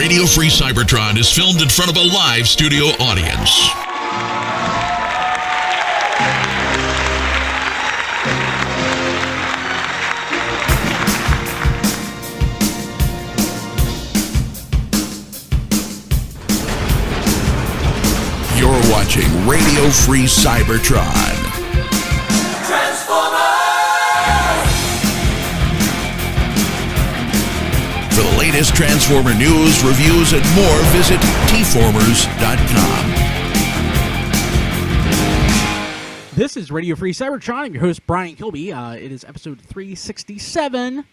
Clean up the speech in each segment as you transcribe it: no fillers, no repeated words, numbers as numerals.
Radio Free Cybertron is filmed in front of a live studio audience. You're watching Radio Free Cybertron. For the latest Transformer news, reviews, and more, visit tformers.com. This is Radio Free Cybertron. I'm your host, Brian Kilby. It is episode 367,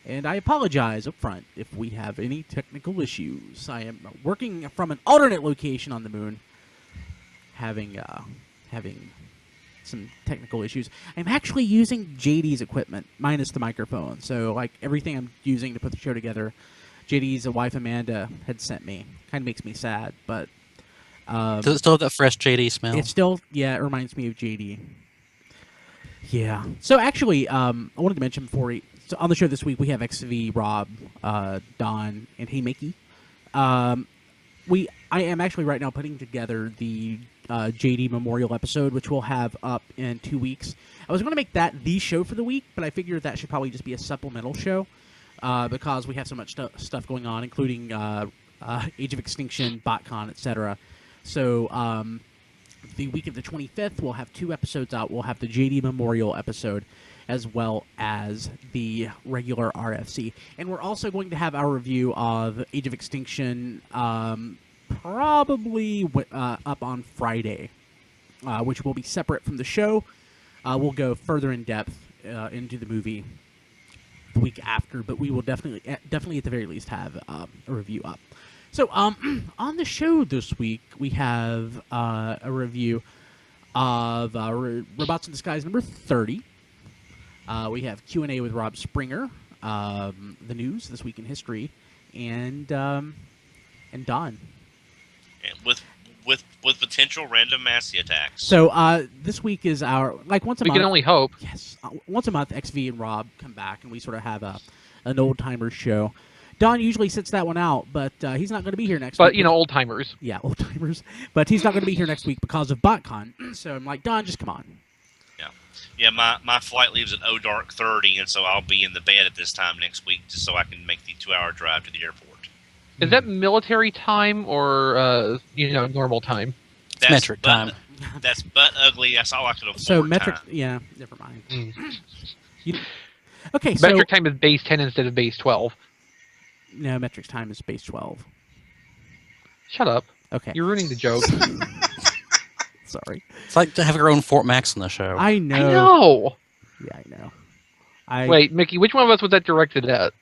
and I apologize up front if we have any technical issues. I am working from an alternate location on the moon, having some technical issues. I'm actually using JD's equipment, minus the microphone. So, like, everything I'm using to put the show together, JD's wife, Amanda, had sent me. Kind of makes me sad, but... Does it still have that fresh JD smell? It still, yeah, it reminds me of JD. Yeah. So, actually, I wanted to mention before so on the show this week, we have XV, Rob, Don, and Hey Mickey. I am actually right now putting together the JD Memorial episode, which we'll have up in 2 weeks. I was going to make that the show for the week, but I figured that should probably just be a supplemental show because we have so much stuff going on, including Age of Extinction, Botcon, etc. So the week of the 25th, we'll have 2 episodes out. We'll have the JD Memorial episode as well as the regular RFC. And we're also going to have our review of Age of Extinction probably up on Friday, which will be separate from the show. We'll go further in depth into the movie the week after, but we will definitely at the very least have a review up. So on the show this week, we have a review of Robots in Disguise number 30. We have Q&A with Rob Springer, the news, This Week in History, and Don. And with potential random massey attacks. So this week is our once a month. We can only hope. Yes, once a month, XV and Rob come back, and we sort of have an old timers show. Don usually sits that one out, but he's not going to be here next week. But old timers. Yeah, old timers. But he's not going to be here next week because of Botcon. So I'm like, Don, just come on. Yeah. My flight leaves at dark 30, and so I'll be in the bed at this time next week, just so I can make the 2-hour drive to the airport. Is that military time or normal time? It's metric time. That's butt ugly. That's all I could afford. So metric, time. yeah, never mind. Okay, so metric time is base 10 instead of base 12. No, metric time is base 12. Shut up. Okay, you're ruining the joke. Sorry. It's like to have your own Fort Max on the show. I know. I know. Yeah, I know. Wait, Mickey, which one of us was that directed at?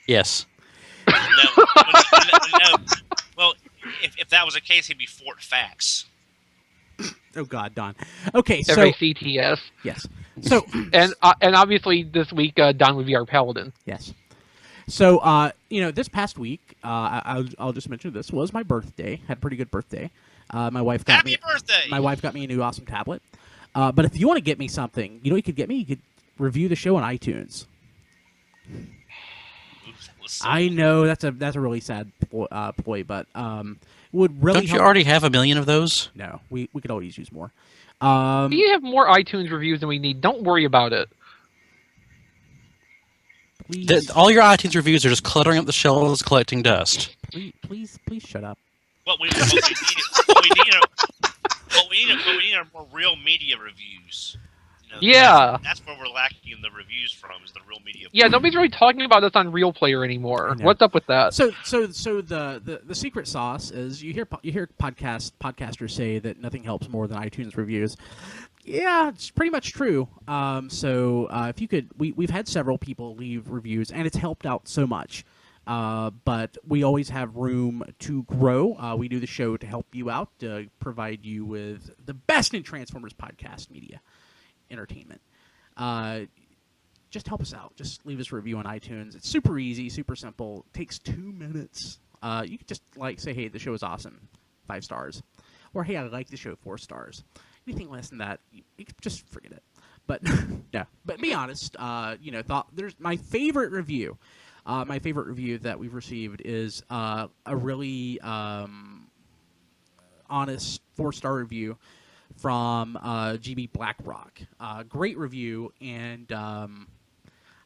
Yes. No. Well, if that was the case, he'd be Fort Fax. Oh God, Don. Okay, so FACTS. Yes. So and obviously this week Don would be our paladin. Yes. So this past week, I'll just mention this was my birthday. Had a pretty good birthday. My wife got Happy birthday! My wife got me a new awesome tablet. But if you want to get me something, you could get me. You could review the show on iTunes. I know that's a really sad ploy, but would really. Don't you already have 1 million of those? No, we could always use more. We have more iTunes reviews than we need. Don't worry about it. All your iTunes reviews are just cluttering up the shelves, collecting dust. Please shut up. What we need are more real media reviews. Yeah, that's where we're lacking the reviews from. Is the real media. Yeah, nobody's really talking about this on Real Player anymore. What's up with that? So the secret sauce is you hear podcasters say that nothing helps more than iTunes reviews. Yeah, it's pretty much true. So if you could, we've had several people leave reviews, and it's helped out so much. But we always have room to grow. We do the show to help you out, to provide you with the best in Transformers podcast media entertainment. Just help us out. Just leave us a review on iTunes. It's super easy, super simple. It takes 2 minutes. You could just say, hey, the show is awesome, 5 stars. Or, hey, I like the show, 4 stars. Anything less than that, you just forget it. But no. But be honest. There's my favorite review. My favorite review that we've received is a really honest 4-star review from GB Blackrock. Great review, and I'm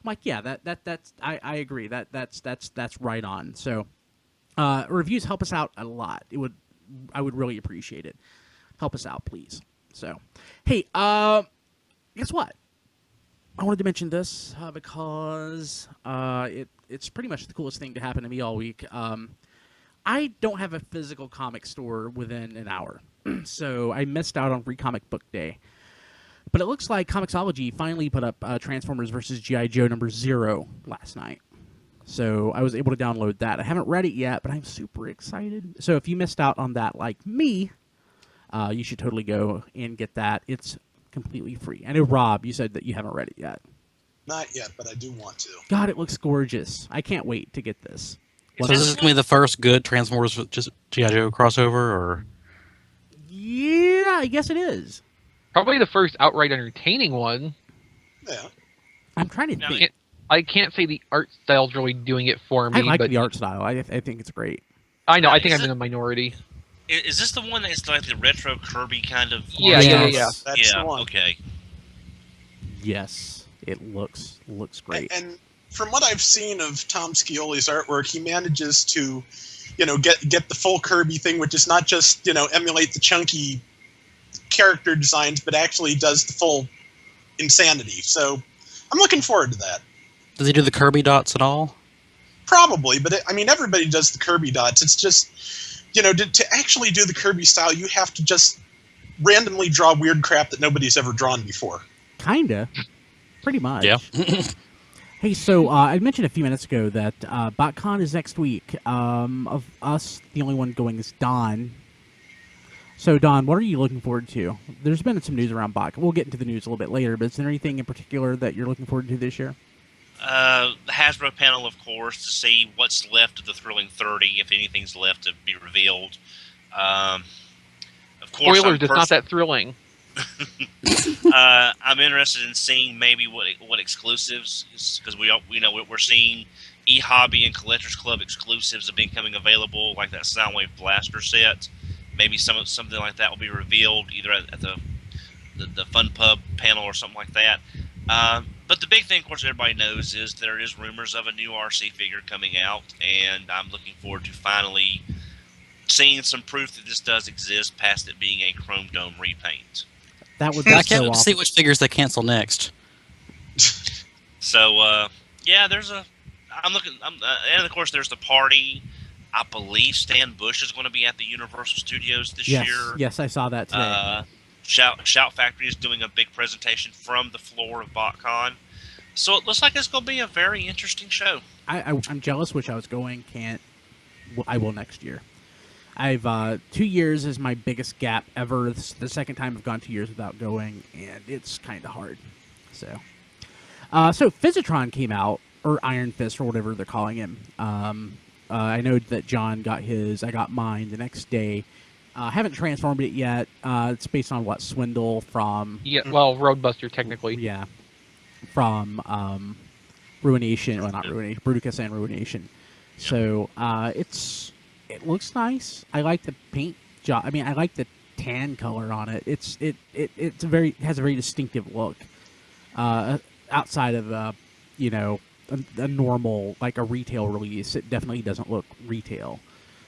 like, yeah, that's I agree. That's right on. So reviews help us out a lot. I would really appreciate it. Help us out, please. So, hey, guess what? I wanted to mention this because it's pretty much the coolest thing to happen to me all week. I don't have a physical comic store within an hour, so I missed out on Free Comic Book Day. But it looks like Comixology finally put up Transformers vs. G.I. Joe #0 last night. So I was able to download that. I haven't read it yet, but I'm super excited. So if you missed out on that like me, you should totally go and get that. It's completely free. I know, Rob, you said that you haven't read it yet. Not yet, but I do want to. God, it looks gorgeous. I can't wait to get this. So this is going to be the first good Transformers just G.I. Joe crossover, or? Yeah, I guess it is. Probably the first outright entertaining one. Yeah. I'm trying to think. I can't say the art style's really doing it for me. I like but the art style. I think it's great. I know. I think I'm in a minority. Is this the one that's like the retro Kirby kind of? Yeah. That's Yeah. the one. Okay. Yes, it looks great. And from what I've seen of Tom Scioli's artwork, he manages to, get the full Kirby thing, which is not just, emulate the chunky character designs, but actually does the full insanity. So I'm looking forward to that. Does he do the Kirby dots at all? Probably, but everybody does the Kirby dots. It's just, to actually do the Kirby style, you have to just randomly draw weird crap that nobody's ever drawn before. Kinda. Pretty much. Yeah. Hey, so I mentioned a few minutes ago that Botcon is next week. Of us, the only one going is Don. So, Don, what are you looking forward to? There's been some news around Botcon. We'll get into the news a little bit later, but is there anything in particular that you're looking forward to this year? The Hasbro panel, of course, to see what's left of the Thrilling 30, if anything's left to be revealed. Of course, Spoilers, it's not that thrilling. I'm interested in seeing maybe what exclusives, because we know what we're seeing. E-Hobby and Collectors Club exclusives have been coming available, like that Soundwave Blaster set. Maybe something like that will be revealed either at the Fun Pub panel or something like that. But the big thing, of course, everybody knows is there is rumors of a new RC figure coming out, and I'm looking forward to finally seeing some proof that this does exist, past it being a Chrome Dome repaint. That would be I can't so wait to see which figures they cancel next. So, yeah, and of course there's the party. I believe Stan Bush is going to be at the Universal Studios this year. Yes, I saw that today. Shout Factory is doing a big presentation from the floor of BotCon. So it looks like it's going to be a very interesting show. I'm jealous. Wish I was going. Can't. I will next year. I've 2 years is my biggest gap ever. This is the second time I've gone 2 years without going, and it's kind of hard. So Physitron came out, or Iron Fist, or whatever they're calling him. I know that John got his. I got mine the next day. Haven't transformed it yet. It's based on what? Swindle from... Yeah, well, Roadbuster, technically. Yeah. From Ruination. Well, not Ruination. Bruticus and Ruination. So, it looks nice. I like the paint job. I mean, I like the tan color on it. It has a very distinctive look. Outside of, a normal, like a retail release, it definitely doesn't look retail.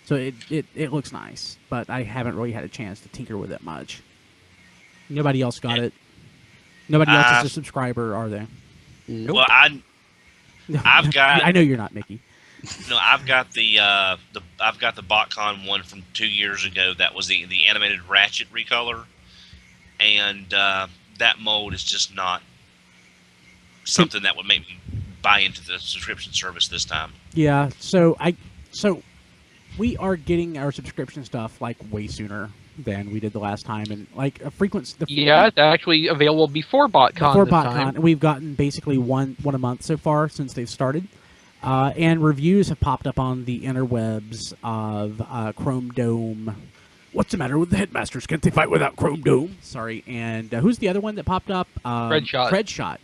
So it looks nice, but I haven't really had a chance to tinker with it much. Nobody else got it. Nobody else is a subscriber, are they? Nope. Well, I've got. I know you're not, Mickey. No, I've got the BotCon one from 2 years ago. That was the animated Ratchet recolor, and that mold is just not something that would make me buy into the subscription service this time. Yeah. So we are getting our subscription stuff like way sooner than we did the last time, and like a frequency. Yeah, it's actually available before BotCon. Before this BotCon, time. and we've gotten basically one a month so far since they've started. And reviews have popped up on the interwebs of Chrome Dome. What's the matter with the headmasters? Can't they fight without Chrome Dome? Sorry. And who's the other one that popped up? Red Shot. Red Shot.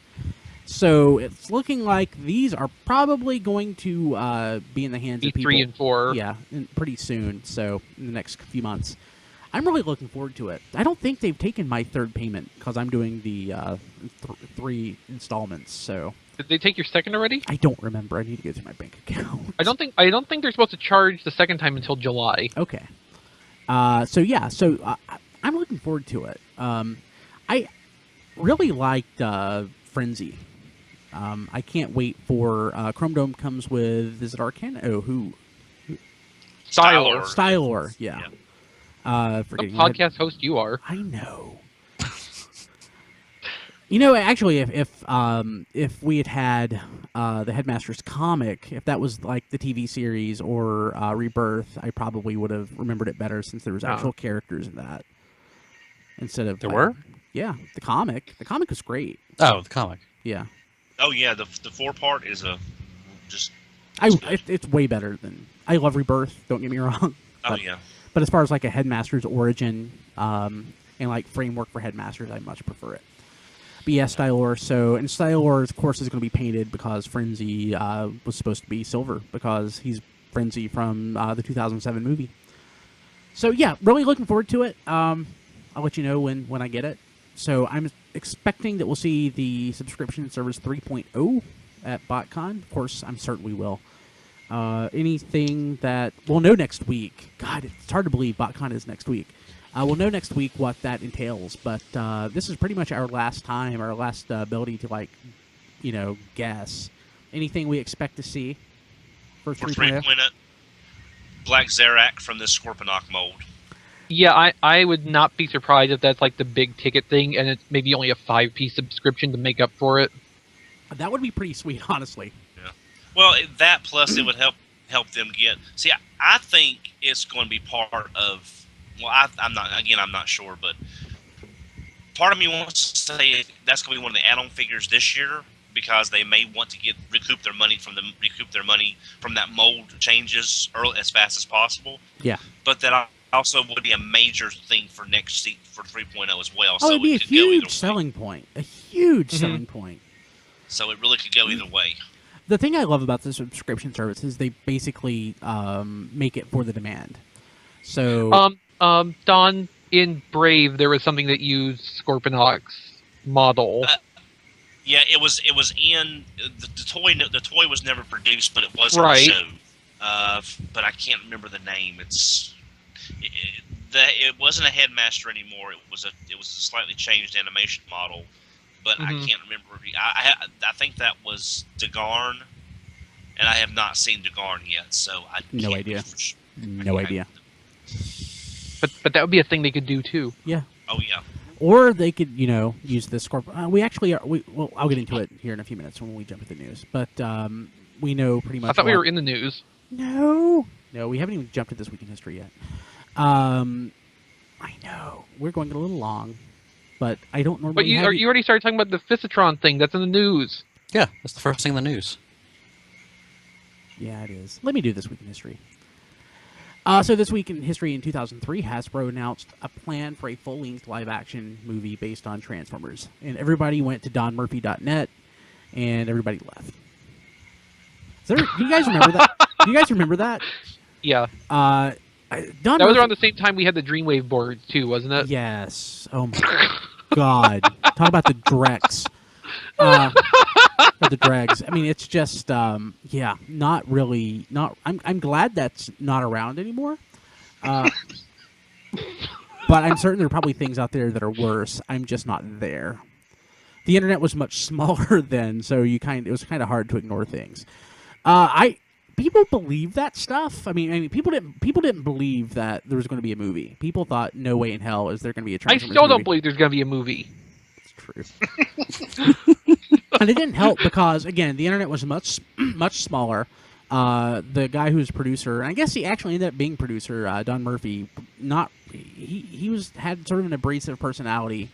So it's looking like these are probably going to be in the hands of people. E3 and 4. Yeah, pretty soon. So in the next few months. I'm really looking forward to it. I don't think they've taken my third payment because I'm doing the 3 installments. So Did they take your second already? I don't remember. I need to go through my bank account. I don't think they're supposed to charge the second time until July. Okay. So I'm looking forward to it. I really liked Frenzy. I can't wait for Chrome Dome comes with, is it Arcana? Oh, who? Stylor. Stylor, yeah. What Forgetting podcast host you are. I know. You know, actually, if we had the Headmaster's comic, if that was like the TV series or Rebirth, I probably would have remembered it better since there was actual characters in that instead of There were? Yeah, the comic. The comic was great. Oh, the comic. Yeah. Oh yeah, the 4-part is just. It's way better than. I love Rebirth. Don't get me wrong. Oh yeah. But as far as like a Headmaster's origin and like framework for Headmasters, I much prefer it. But yeah, Stylor. And Stylor, of course, is going to be painted because Frenzy was supposed to be silver because he's Frenzy from the 2007 movie. So yeah, really looking forward to it. I'll let you know when I get it. So I'm expecting that we'll see the subscription service 3.0 at Botcon. Of course, I'm certain we will. Anything that we'll know next week. God, it's hard to believe Botcon is next week. We'll know next week what that entails, but this is pretty much our last time, our last ability to guess. Anything we expect to see for 3.0? Black Zarak from this Scorponok mold. Yeah, I would not be surprised if that's like the big ticket thing, and it's maybe only a 5-piece subscription to make up for it. That would be pretty sweet, honestly. Yeah. Well, that plus it would help them get. See, I think it's going to be part of. Well, I'm not sure, but part of me wants to say that's going to be one of the add-on figures this year because they may want to recoup their money from that mold changes as fast as possible. Yeah. But that also would be a major thing for next for 3.0 as well. Oh, so it'd be a huge selling point. A huge selling point. So it really could go either way. The thing I love about the subscription service is they basically make it for the demand. So, Don, in Brave, there was something that used Scorponok's model. Yeah, it was in the toy. The toy was never produced, but it was on Right. the show. But I can't remember the name. It wasn't a Headmaster anymore. It was a slightly changed animation model, but I can't remember. I think that was Dagarn, and I have not seen Dagarn yet, so I No can't idea. be for sure. no idea. But that would be a thing they could do too. Yeah. Oh yeah. Or they could, use the Scorpion. We actually are. Well, I'll get into it here in a few minutes when we jump into the news. But we know pretty much. I thought we were in the news. No, we haven't even jumped to this week in history yet. I know we're going a little long, but I don't normally. But you already started talking about the Fisitron thing. That's in the news. Yeah, that's the first thing in the news. Yeah, it is. Let me do this week in history. So this week in history in 2003, Hasbro announced a plan for a full-length live-action movie based on Transformers. And everybody went to donmurphy.net, and everybody left. Do you guys remember that? Do you guys remember that? Yeah. Don That Murphy, was around the same time we had the Dreamwave boards too, wasn't it? Yes. Oh my God. Talk about the Drex. The dregs. I mean, it's just, not really. I'm glad that's not around anymore. But I'm certain there are probably things out there that are worse. I'm just not there. The internet was much smaller then, so it was kind of hard to ignore things. People believe that stuff. I mean, people didn't believe that there was going to be a movie. People thought, no way in hell is there going to be a I Transformers still don't movie. believe there's going to be a movie. It's true. And it didn't help because, again, the internet was much smaller. The guy who's producer, and I guess he actually ended up being producer, Don Murphy. He had sort of an abrasive personality,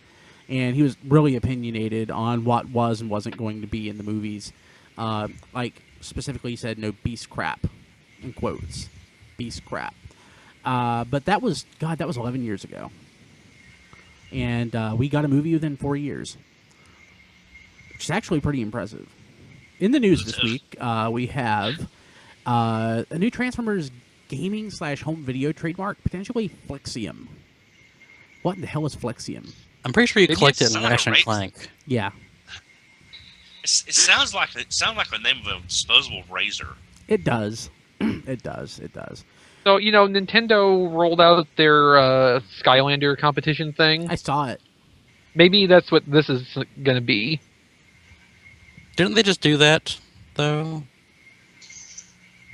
and he was really opinionated on what was and wasn't going to be in the movies. Like specifically, he said no beast crap, in quotes, beast crap. But that was 11 years ago, and we got a movie within 4 years. which is actually pretty impressive. In the news this week, we have a new Transformers gaming/home video trademark, potentially Flexium. What in the hell is Flexium? I'm pretty sure you Maybe collect it's it in not a Ratchet and race. Clank. Yeah, It sounds like the name of a disposable razor. it does. It does. So, Nintendo rolled out their Skylander competition thing. I saw it. Maybe that's what this is going to be. Didn't they just do that, though?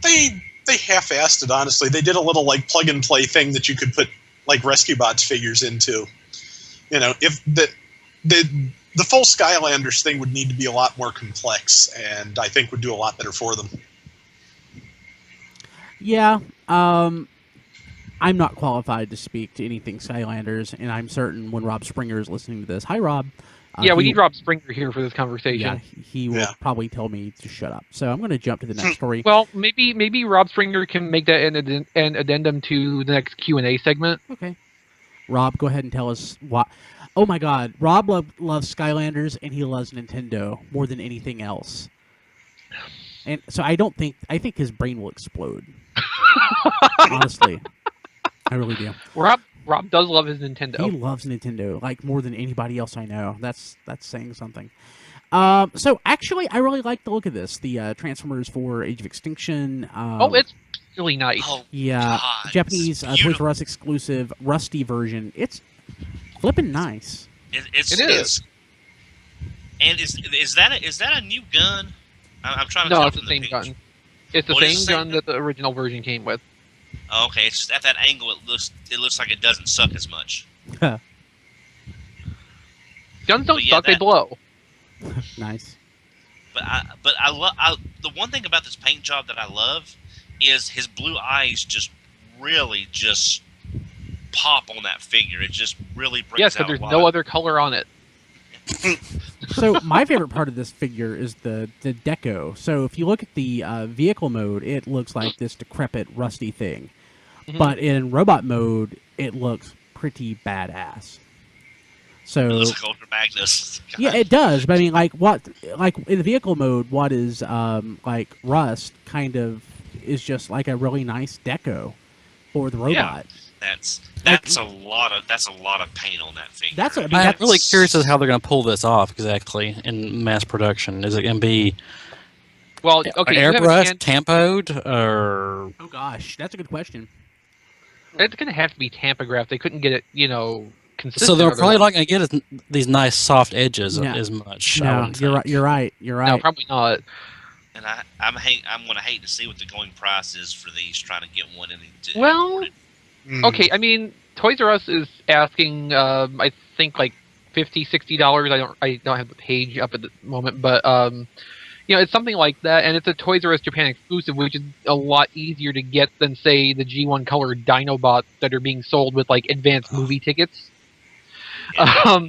They half-assed it, honestly. They did a little like plug-and-play thing that you could put like Rescue Bots figures into. If the full Skylanders thing would need to be a lot more complex, and I think would do a lot better for them. Yeah, I'm not qualified to speak to anything Skylanders, and I'm certain when Rob Springer is listening to this, hi Rob. Yeah, we he- need Rob Springer here for this conversation. Yeah, he will probably tell me to shut up. So I'm going to jump to the next story. Well, maybe Rob Springer can make that an addendum to the next Q&A segment. Okay, Rob, go ahead and tell us what. Oh my God, Rob loves Skylanders, and he loves Nintendo more than anything else. And so I think his brain will explode. Honestly, I really do. Rob does love his Nintendo. He loves Nintendo like more than anybody else I know. That's saying something. So actually, I really like the look of this. The Transformers 4 Age of Extinction. It's really nice. Oh, Yeah, God, Japanese it's Toys R Us exclusive Rusty version. It's flipping nice. It is. And is that a new gun? I'm trying to No, tell it's the from same picture. gun. It's the What is same the gun same that the original version came with. Oh, okay, it's just at that angle. It looks like it doesn't suck as much. Guns don't But yeah, suck; they blow. Nice. But I love the one thing about this paint job that I love is his blue eyes just really just pop on that figure. It just really brings Yes, out but there's a lot no of- other color on it. So my favorite part of this figure is the deco. So if you look at the vehicle mode, it looks like this decrepit, rusty thing. Mhm. But in robot mode, it looks pretty badass. So It looks like Ultra Magnus. God. yeah, it does. But I mean, like in the vehicle mode, what is like rust kind of is just like a really nice deco for the robot. That's a lot of paint on that figure. I'm really curious as to how they're going to pull this off exactly in mass production. Is it going to be Well, okay, you have a airbrushed, chance- tampoed, or Oh gosh, that's a good question. It's going to have to be tampographed. They couldn't get it, consistent. so they're probably otherwise. not going to get these nice soft edges No. as much. I No, wouldn't you're think. right. You're right. You're right. No, probably not. And I'm going to hate to see what the going price is for these. Trying to get one in the Well, imported. Okay, I mean, Toys R Us is asking, I think like $50, $60. I don't have the page up at the moment, but it's something like that, and it's a Toys R Us Japan exclusive, which is a lot easier to get than say the G1 Color Dinobots that are being sold with like advanced movie tickets. Yeah.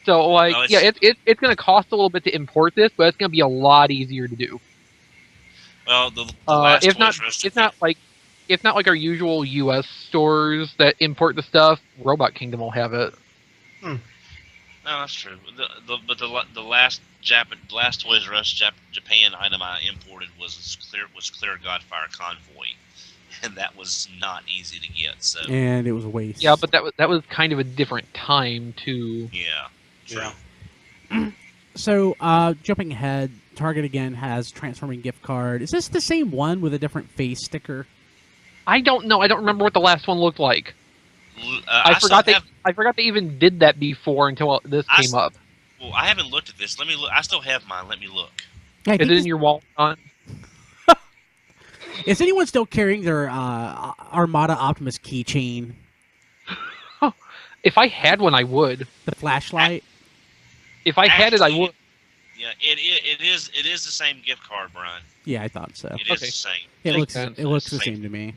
So like, Well, it's going to cost a little bit to import this, but it's going to be a lot easier to do. Well, the last If not, Toys R Us it's not like our usual U.S. stores that import the stuff. Robot Kingdom will have it. No, that's true. The last Toys R Us Japan item I imported was Clear Godfire Convoy, and that was not easy to get. So And it was a waste. Yeah, but that was kind of a different time too. yeah, true. Yeah. So jumping ahead, Target again has Transforming gift card. Is this the same one with a different face sticker? I don't know. I don't remember what the last one looked like. I still forgot they even did that before until this I came up. Well, I haven't looked at this. Let me look. I still have mine. Let me look. Yeah, I Is think it this- in your wallet? is anyone still carrying their Armada Optimus keychain? If I had one, I would. The flashlight? If I had it, I would. Yeah, it is the same gift card, Brian. Yeah, I thought so. It is Okay. the same. It Makes looks sense. it looks the Same. same to me.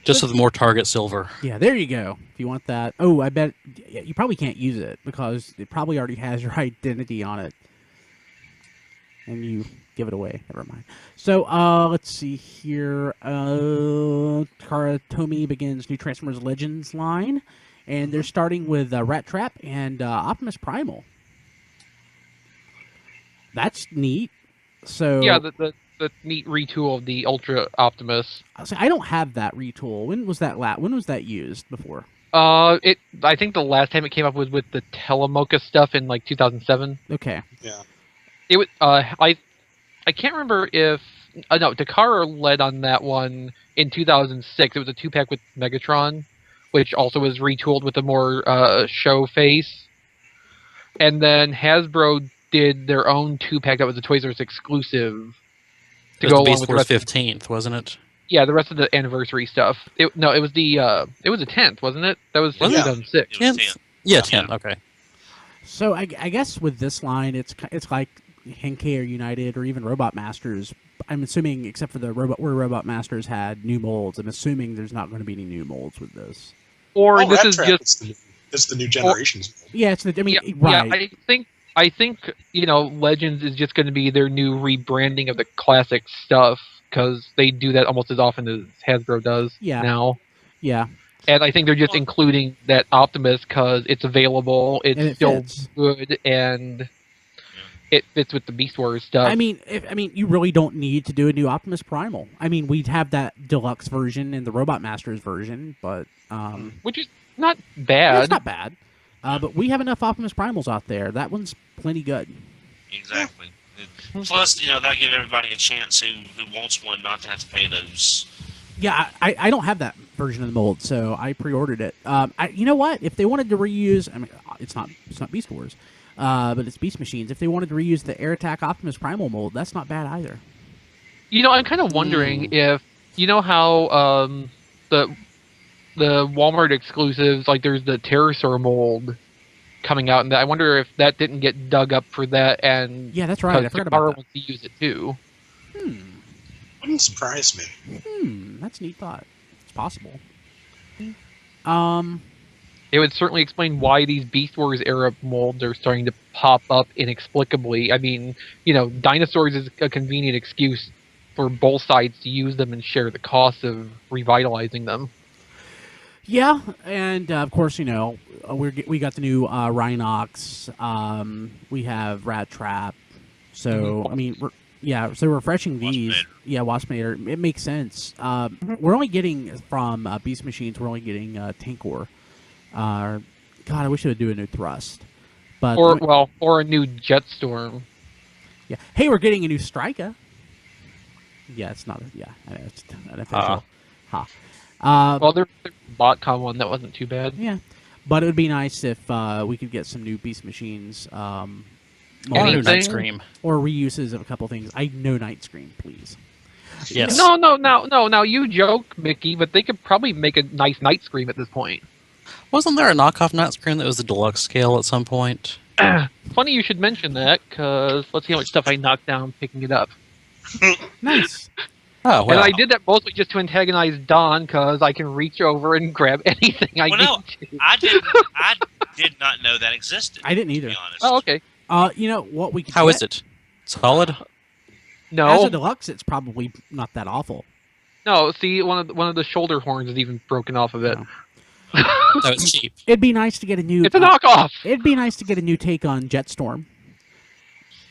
Just with more Target silver. Yeah, there you go. If you want that. Oh, I bet you probably can't use it because it probably already has your identity on it. And you give it away. Never mind. So, let's see here. Takara-Tomy begins new Transformers Legends line. And they're starting with Rat Trap and Optimus Primal. That's neat. So Yeah, the neat retool of the Ultra Optimus. I don't have that retool. When was that when was that used before? I think the last time it came up was with the Telemocha stuff in like 2007. Okay. Yeah. It was I can't remember if no, Takara led on that one in 2006. It was a 2-pack with Megatron, which also was retooled with a more show face. And then Hasbro did their own 2-pack that was a Toys R Us exclusive to go along with the rest 15th, wasn't it? Yeah, the rest of the anniversary stuff. It was the 10th, wasn't it? That was Was it? 2006. It was 10. Yeah, 10. Okay. So I guess with this line, it's like Henkei or United or even Robot Masters. I'm assuming, except for where Robot Masters had new molds, I'm assuming there's not going to be any new molds with this. Or Oh, this Rat is Trap just is the new generations. Yeah, it's the. I mean, yeah, right. I think Legends is just going to be their new rebranding of the classic stuff because they do that almost as often as Hasbro does now. Yeah. And I think they're just including that Optimus because it's available, it's And it still fits. good, and it fits with the Beast Wars stuff. I mean, you really don't need to do a new Optimus Primal. I mean, we'd have that deluxe version and the Robot Masters version, but which is not bad. it's not bad. But we have enough Optimus Primals out there. That one's plenty good. Exactly. Plus, that'll give everybody a chance who wants one not to have to pay those. Yeah, I don't have that version of the mold, so I pre-ordered it. You know what? If they wanted to reuse, I mean, it's not Beast Wars, but it's Beast Machines. If they wanted to reuse the Air Attack Optimus Primal mold, that's not bad either. I'm kind of wondering if how the Walmart exclusives, like there's the Pterosaur mold coming out, and I wonder if that didn't get dug up for that, and Yeah, that's right. I forgot about Takara that. wants to use it too. Wouldn't surprise me. That's a neat thought. It's possible. It would certainly explain why these Beast Wars era molds are starting to pop up inexplicably. I mean, dinosaurs is a convenient excuse for both sides to use them and share the cost of revitalizing them. Yeah, and of course, we got the new Rhinox. We have Rat Trap. So I mean, so refreshing these. Waspinator. Yeah, Waspinator. It makes sense. We're only getting from Beast Machines. We're only getting Tankor. God, I wish they would do a new Thrust. But or a new Jetstorm. yeah. Hey, we're getting a new Striker. Yeah, it's not. It's an official. There's the Botcon one that wasn't too bad. Yeah, but it would be nice if we could get some new Beast Machines. Or new Night Scream. Or reuses of a couple things. I know Night Scream, please. Yes. No. Now you joke, Mickey, but they could probably make a nice Night Scream at this point. Wasn't there a knockoff Night Scream that was the deluxe scale at some point? Funny you should mention that, because let's see how much stuff I knocked down picking it up. Nice. Oh, well. And I did that mostly just to antagonize Don, because I can reach over and grab anything I need to. I did not know that existed. I didn't to either. be honest. Oh, okay. You know what we could How get? is it? Solid? No, As a deluxe, it's probably not that awful. no. See, one of the shoulder horns is even broken off of it. No. That was cheap. It'd be nice to get a new. It's a knockoff. It'd be nice to get a new take on Jetstorm.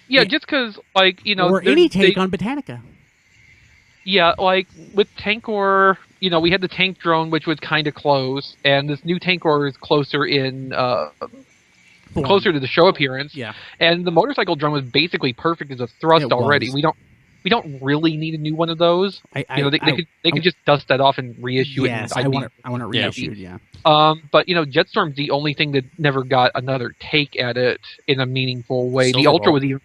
Yeah, just because, or any take on Botanica. Yeah, like with Tankor, we had the tank drone, which was kind of close, and this new Tankor is closer closer to the show appearance. Yeah. And the motorcycle drone was basically perfect as a thrust It already. was. We don't really need a new one of those. They could just dust that off and reissue Yes, it. I want it reissued. Yeah. But Jetstorm's the only thing that never got another take at it in a meaningful way. The Silver Ultra Ball. was even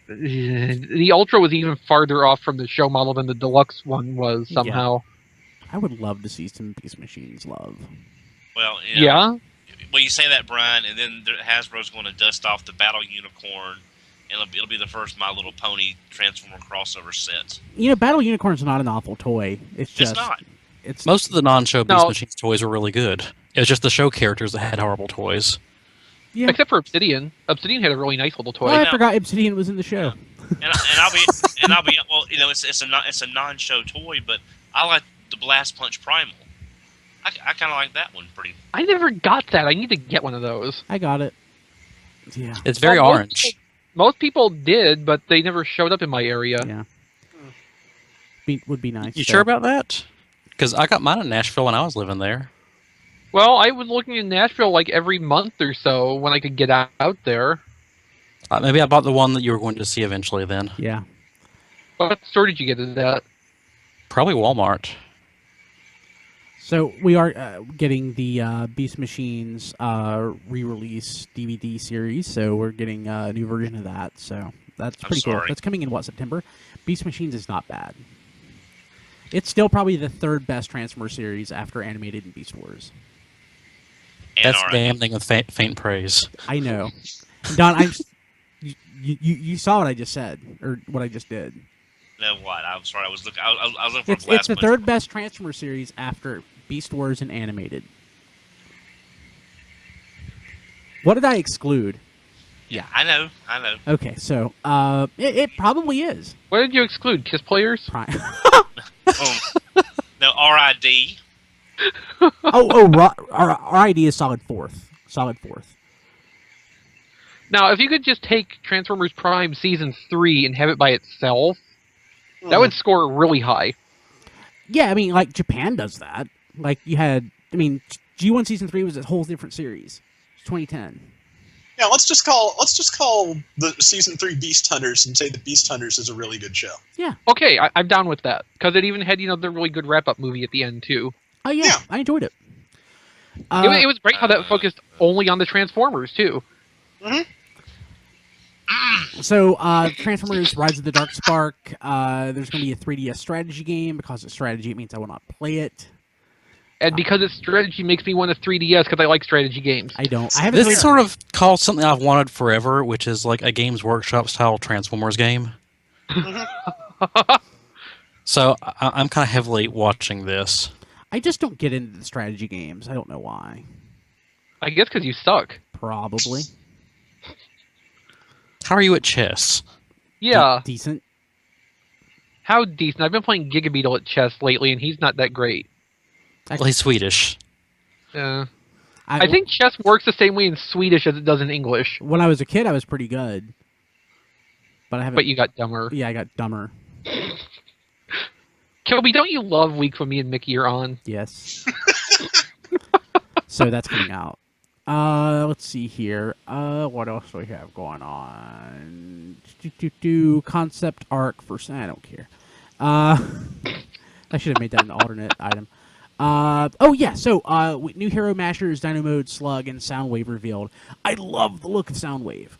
the Ultra was even farther off from the show model than the deluxe one was somehow. I would love to see some Beast Machines love. Well, Yeah. Well, you say that, Brian, and then Hasbro's going to dust off the Battle Unicorn, and it'll be the first My Little Pony Transformer crossover set. Battle Unicorn's not an awful toy. It's just It's not. It's Most of the non-show Beast No. Machines toys were really good. It was just the show characters that had horrible toys. yeah. Except for Obsidian. Obsidian had a really nice little toy. Oh, I No. forgot Obsidian was in the show. And I'll be well. It's a non-show toy, but I like the Blast Punch Primal. I kind of like that one pretty. I never got that. I need to get one of those. I got it. Yeah. It's very Well, orange. Most people did, but they never showed up in my area. Yeah. Would be nice. You so. sure about that? Because I got mine in Nashville when I was living there. Well, I was looking in Nashville like every month or so when I could get out there. Maybe I bought the one that you were going to see eventually then. Yeah. What store did you get it at? Probably Walmart. So we are getting the Beast Machines re-release DVD series. So we're getting a new version of that. So that's pretty cool. That's coming in September. Beast Machines is not bad. It's still probably the third best Transformers series after Animated and Beast Wars. That's damning with faint praise. I know, Don. You saw what I just said, or what I just did. No, what? I'm sorry. I was looking. I was looking for It's the third best Transformers series after Beast Wars and Animated. What did I exclude? Yeah, I know. Okay, so it probably is. What did you exclude? Kiss Players? No, RID. RID is solid fourth. Now, if you could just take Transformers Prime Season 3 and have it by itself, that would score really high. Yeah, I mean, like, Japan does that. Like, you had, I mean, G1 Season 3 was a whole different series. It's 2010. Yeah, let's just call the Season 3 Beast Hunters and say the Beast Hunters is a really good show. Yeah. Okay, I'm down with that. Because it even had, the really good wrap-up movie at the end, too. Oh, yeah. I enjoyed it. It was great how that focused only on the Transformers, too. Mm-hmm. So, Transformers Rise of the Dark Spark, there's going to be a 3DS strategy game. Because it's strategy, it means I will not play it. And because it's strategy makes me want a 3DS because I like strategy games. I don't. This sort of calls something I've wanted forever, which is like a Games Workshop style Transformers game. So I'm kind of heavily watching this. I just don't get into the strategy games. I don't know why. I guess because you suck. Probably. How are you at chess? Yeah. Decent. How decent? I've been playing Gigabeetle at chess lately, and he's not that great. Well, he's Swedish. Yeah. I think chess works the same way in Swedish as it does in English. When I was a kid, I was pretty good. But I haven't. But you got dumber. Yeah, I got dumber. Kilby, don't you love weeks when me and Mickey are on? Yes. So that's coming out. Let's see here. What else do we have going on? Concept arc for... I don't care. I should have made that an alternate item. Oh, yeah. So, new Hero Mashers, Dino Mode, Slug, and Soundwave revealed. I love the look of Soundwave.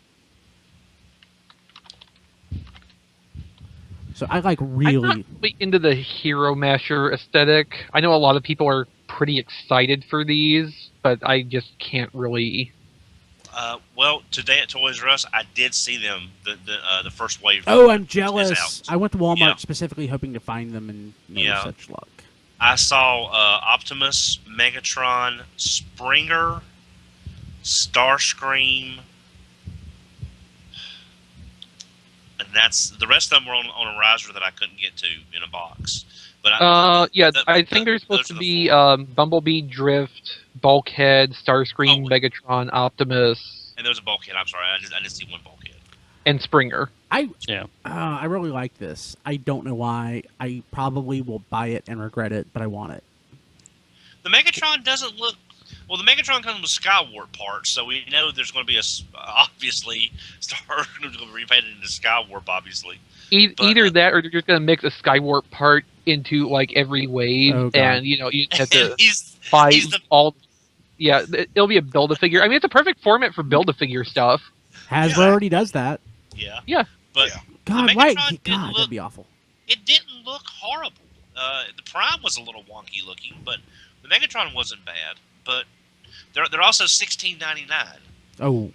So, I really... I'm not really into the Hero Masher aesthetic. I know a lot of people are pretty excited for these, but I just can't really... Well, today at Toys R Us, I did see them, the first wave. Oh, I'm jealous. I went to Walmart specifically hoping to find them, and no such luck. I saw Optimus, Megatron, Springer, Starscream, and that's the rest of them were on a riser that I couldn't get to in a box. But I think there's supposed to be Bumblebee, Drift, Bulkhead, Starscream, Megatron, Optimus, and there was a Bulkhead. I'm sorry, I didn't see one Bulkhead. And Springer. I really like this. I don't know why. I probably will buy it and regret it, but I want it. The Megatron doesn't look... Well, the Megatron comes with Skywarp parts, so we know there's going to be obviously, Star going to be repainted into Skywarp, obviously. Either that, or they're just going to mix a Skywarp part into, like, every wave, and, you have to buy all... Yeah, it'll be a Build-A-Figure. I mean, it's a perfect format for Build-A-Figure stuff. Hasbro already does that. Yeah. But God, why? God, that'd be awful. It didn't look horrible. The Prime was a little wonky looking, but the Megatron wasn't bad. But they're also $16.99. Oh,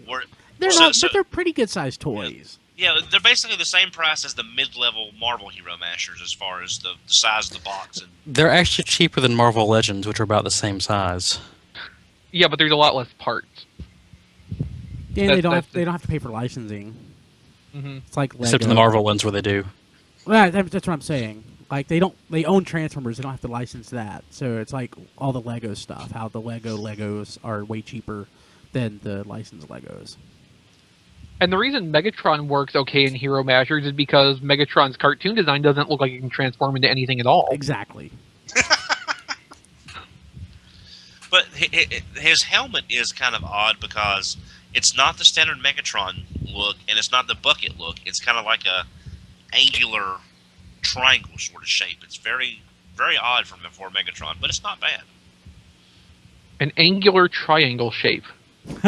they're not. But they're pretty good sized toys. Yeah, they're basically the same price as the mid-level Marvel Hero Mashers as far as the size of the box. And they're actually cheaper than Marvel Legends, which are about the same size. Yeah, but there's a lot less parts. Yeah, they don't have to pay for licensing. Mm-hmm. It's like Lego. Except in the Marvel ones where they do. Well, that's what I'm saying. Like they own Transformers. They don't have to license that. So it's like all the Lego stuff. How the Legos are way cheaper than the licensed Legos. And the reason Megatron works okay in Hero Mashers is because Megatron's cartoon design doesn't look like it can transform into anything at all. Exactly. But his helmet is kind of odd because it's not the standard Megatron look, and it's not the bucket look. It's kind of like a angular triangle sort of shape. It's very, very odd for Megatron, but it's not bad. An angular triangle shape.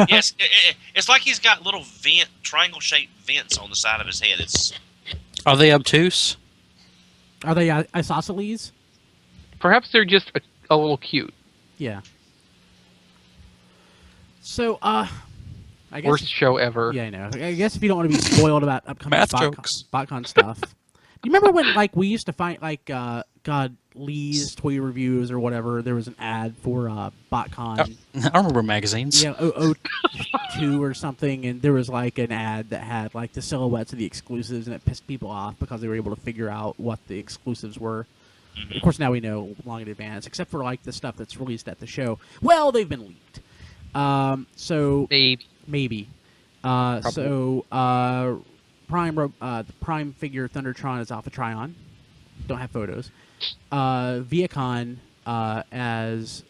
Yes, it's like he's got little triangle-shaped vents on the side of his head. Are they obtuse? Are they isosceles? Perhaps they're just a little cute. Yeah. So, I guess... Worst show ever. Yeah, I know. I guess if you don't want to be spoiled about upcoming Math jokes. Botcon stuff. Do you remember when, like, we used to find, like, Lee's Toy Reviews or whatever, there was an ad for Botcon. I remember magazines. Yeah, 02 or something, and there was, like, an ad that had, like, the silhouettes of the exclusives, and it pissed people off because they were able to figure out what the exclusives were. Mm-hmm. Of course, now we know long in advance, except for, like, the stuff that's released at the show. Well, they've been leaked. So... Maybe. The Prime figure Thundertron is Alpha Trion. Don't have photos. Viacon and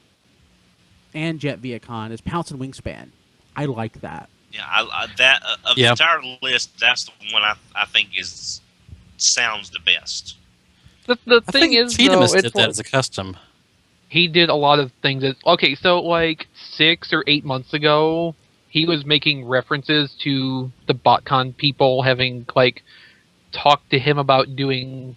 Jet Viacon as Pounce and Wingspan. I like that. Yeah, the entire list, that's the one I think sounds the best. The thing is, though, did that as a custom. He did a lot of things. Okay, so like 6 or 8 months ago, he was making references to the Botcon people having like talked to him about doing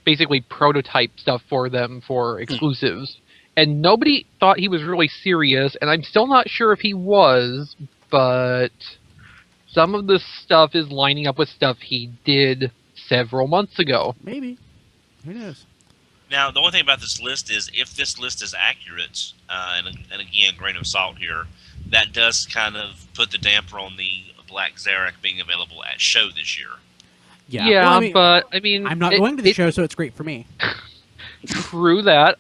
basically prototype stuff for them for exclusives. And nobody thought he was really serious, and I'm still not sure if he was, but some of the stuff is lining up with stuff he did several months ago. Maybe. Who knows? Now, the only thing about this list is if this list is accurate, and again, grain of salt here, that does kind of put the damper on the Black Zarek being available at show this year. Yeah, well, but I mean, I'm not going to the show, so it's great for me. True that.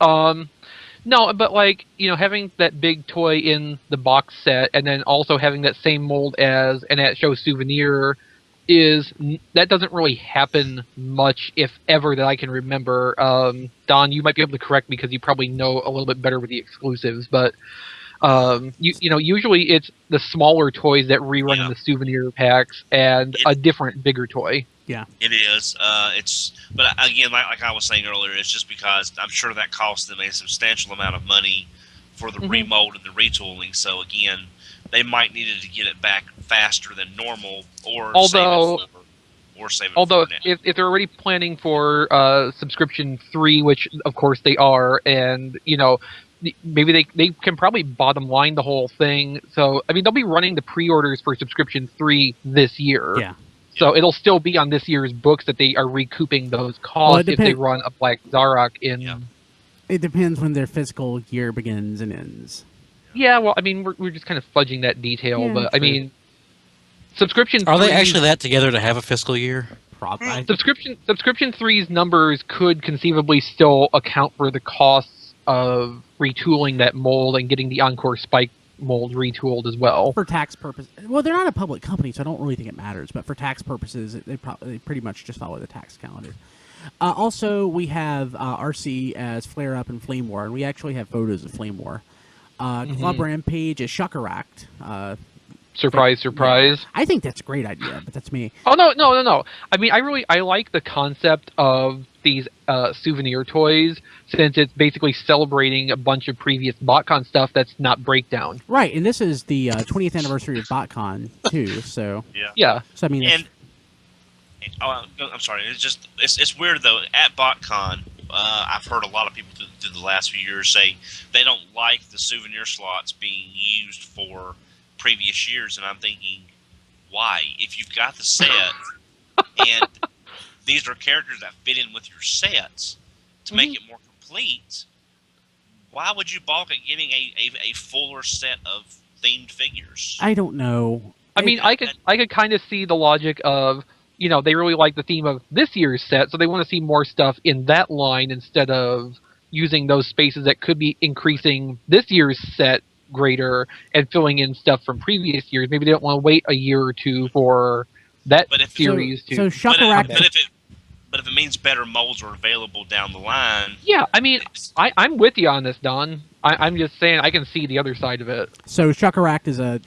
No, but like, you know, having that big toy in the box set and then also having that same mold as an at-show souvenir that doesn't really happen much, if ever, that I can remember. Don, you might be able to correct me because you probably know a little bit better with the exclusives, but you know, usually it's the smaller toys that rerun in the souvenir packs and a different, bigger toy. Yeah, it is. But again, like I was saying earlier, it's just because I'm sure that cost them a substantial amount of money for the remold and the retooling. So again, they might needed to get it back faster than normal, or save it for now. If they're already planning for subscription 3, which of course they are, and you know, maybe they can probably bottom line the whole thing. So I mean, they'll be running the pre-orders for subscription 3 this year. Yeah. So it'll still be on this year's books that they are recouping those costs if they run a Black Zarok in. Yeah. It depends when their fiscal year begins and ends. Yeah, well, I mean, we're just kind of fudging that detail, but I mean, subscription. Are they actually that together to have a fiscal year? Probably. Subscription 3's numbers could conceivably still account for the costs of retooling that mold and getting the Encore Spike mold retooled as well. For tax purposes. Well, they're not a public company, so I don't really think it matters. But for tax purposes, they pretty much just follow the tax calendar. Also, we have RC as Flare Up and Flame War, and we actually have photos of Flame War. Club Rampage is Shuckeract. Surprise. I think that's a great idea, but that's me. Oh, no. I mean, I like the concept of these souvenir toys, since it's basically celebrating a bunch of previous Botcon stuff that's not Breakdown. Right, and this is the 20th anniversary of Botcon, too, so... Yeah. So, I mean... I'm sorry, it's weird, though. At Botcon, I've heard a lot of people through the last few years say they don't like the souvenir slots being used for previous years, and I'm thinking, why? If you've got the set, and these are characters that fit in with your sets to make it more complete, why would you balk at getting a fuller set of themed figures? I don't know. I mean, I could kind of see the logic of, you know, they really like the theme of this year's set, so they want to see more stuff in that line instead of using those spaces that could be increasing this year's set greater and filling in stuff from previous years. Maybe they don't want to wait a year or two for that series to. So Shakarak. But if it means better molds are available down the line. Yeah, I mean, I'm with you on this, Don. I'm just saying I can see the other side of it. So Shakarak is a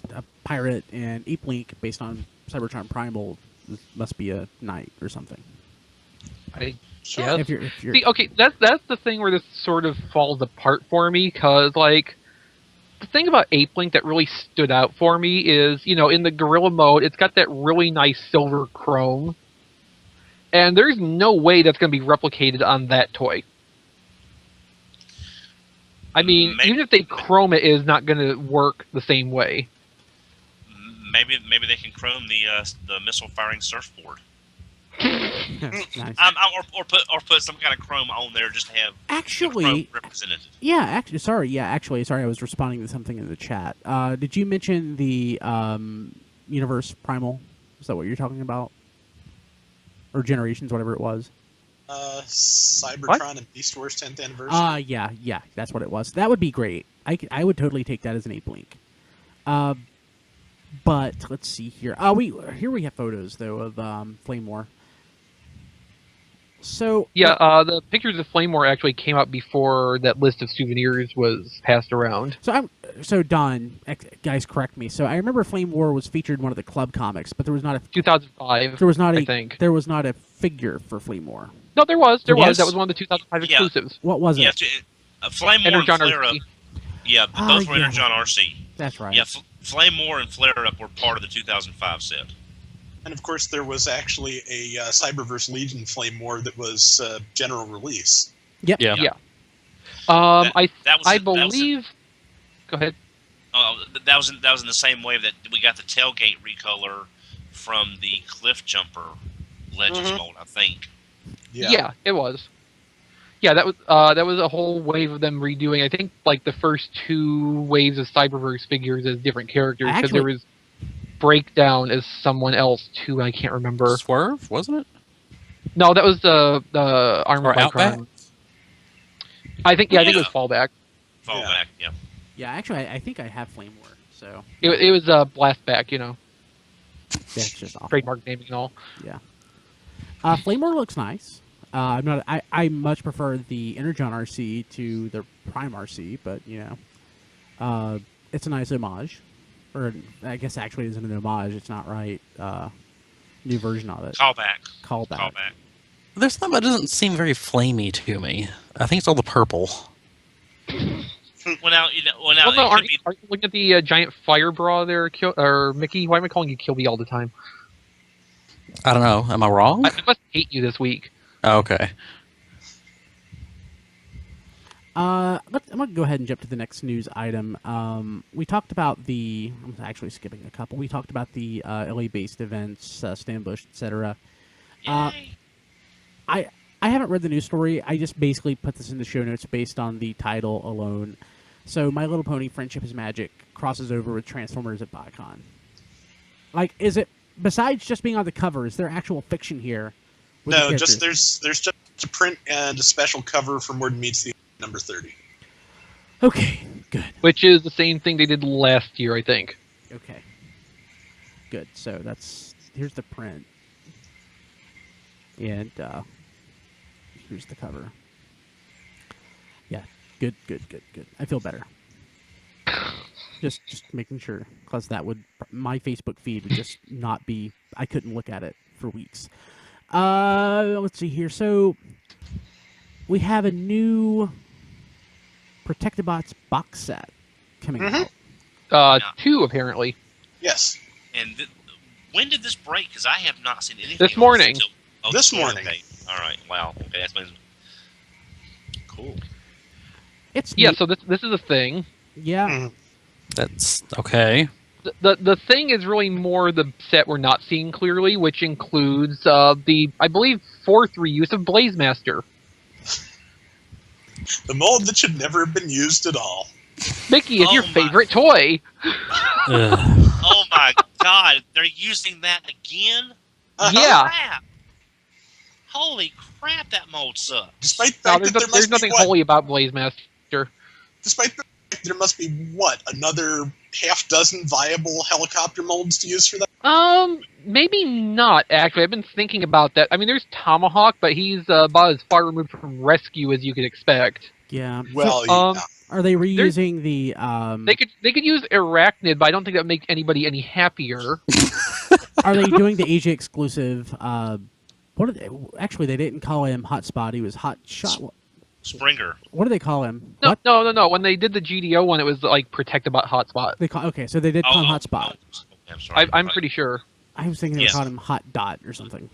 pirate, and Ape Link, based on Cybertron Primal, must be a knight or something. Yes. If you're... See, okay, that's the thing where this sort of falls apart for me, because, like, the thing about Ape Link that really stood out for me is, in the Gorilla mode, it's got that really nice silver chrome. And there's no way that's going to be replicated on that toy. I mean, even if they chrome it, is not going to work the same way. Maybe they can chrome the missile firing surfboard. Nice. Or put some kind of chrome on there just to have actually the chrome represented. Yeah, sorry, I was responding to something in the chat. Did you mention the Universe Primal? Is that what you're talking about? Or Generations, whatever it was. Cybertron and Beast Wars 10th anniversary. Yeah, that's what it was. That would be great. I would totally take that as an Ape Link. But let's see here. Here we have photos though of Flame War. So yeah, the pictures of Flame War actually came out before that list of souvenirs was passed around. So Don, guys, correct me. So I remember Flame War was featured in one of the club comics, but there was not a 2005. There was not I think there was not a figure for Flame War. No, there was. That Yes. was one of the 2005 exclusives. What was it? Yeah, Flame War and Energon Flare Up. RC. Yeah, both were Energon RC. That's right. Yeah, Flame War and Flare Up were part of the 2005 set. And of course, there was actually a Cyberverse Legion Flame War that was general release. Yep. Yeah. I believe. Go ahead. That was in the same way that we got the tailgate recolor from the Cliff Jumper Legends mold, I think. Yeah, it was. Yeah, that was a whole wave of them redoing. I think like the first two waves of Cyberverse figures as different characters, because there was Breakdown as someone else too. I can't remember. Swerve, wasn't it? No, that was the Armored Or Outback? Crime. I think it was Fallback. Fallback, yeah. Yeah, actually, I think I have Flame War. So It was Blastback, that's just awful. trademark naming and all. Yeah. Flame War looks nice. I much prefer the Energon RC to the Prime RC, but it's a nice homage. Or I guess actually it isn't an homage. It's not right. New version of it. Callback. There's something that doesn't seem very flamey to me. I think it's all the purple. Well, now, Aren't you looking at the giant fire bra there, or Mickey? Why am I calling you Kilby all the time? I don't know. Am I wrong? I must hate you this week. Oh, okay. I'm going to go ahead and jump to the next news item. We talked about I'm actually skipping a couple. We talked about the LA-based events, Stambush, etc. I haven't read the news story. I just basically put this in the show notes based on the title alone. So My Little Pony Friendship is Magic crosses over with Transformers at Botcon. Like, is it, besides just being on the cover, is there actual fiction here? No, just there's just a print and a special cover for More Than Meets the number 30. Okay, good. Which is the same thing they did last year, I think. Okay. Good. So here's the print. And here's the cover. Yeah, good. I feel better. Just making sure, because my Facebook feed would just not be, I couldn't look at it for weeks. Let's see here. So we have a new Protectobots box set coming out. 2 apparently. Yes. And when did this break? Because I have not seen anything. This morning. This morning. Okay. All right. Wow. Okay. That's cool. It's Yeah. neat. So this is a thing. Yeah. That's okay. The thing is really more the set we're not seeing clearly, which includes the, I believe, 4th reuse of Blazemaster. The mold that should never have been used at all. Mickey is your favorite toy. Oh my God! They're using that again? Yeah. Crap. Holy crap! That mold sucks. Despite the No, fact that there must there's be nothing holy about Blazemaster. Despite the there must be, what, another half dozen viable helicopter molds to use for that? Maybe not, actually. I've been thinking about that. I mean, there's Tomahawk, but he's about as far removed from Rescue as you could expect. Yeah. Well, So, yeah. are they reusing the? They could use Arachnid, but I don't think that would make anybody any happier. Are they doing the Asia exclusive? What? Actually, they didn't call him Hotspot. He was Hot Shot. Springer. What do they call him? No, What? no. When they did the GDO one, it was like Protect About Hotspot. Okay, so they did call him Hotspot. Oh, I'm sorry. I'm pretty sure. I was thinking they Yes. called him Hot Dot or something.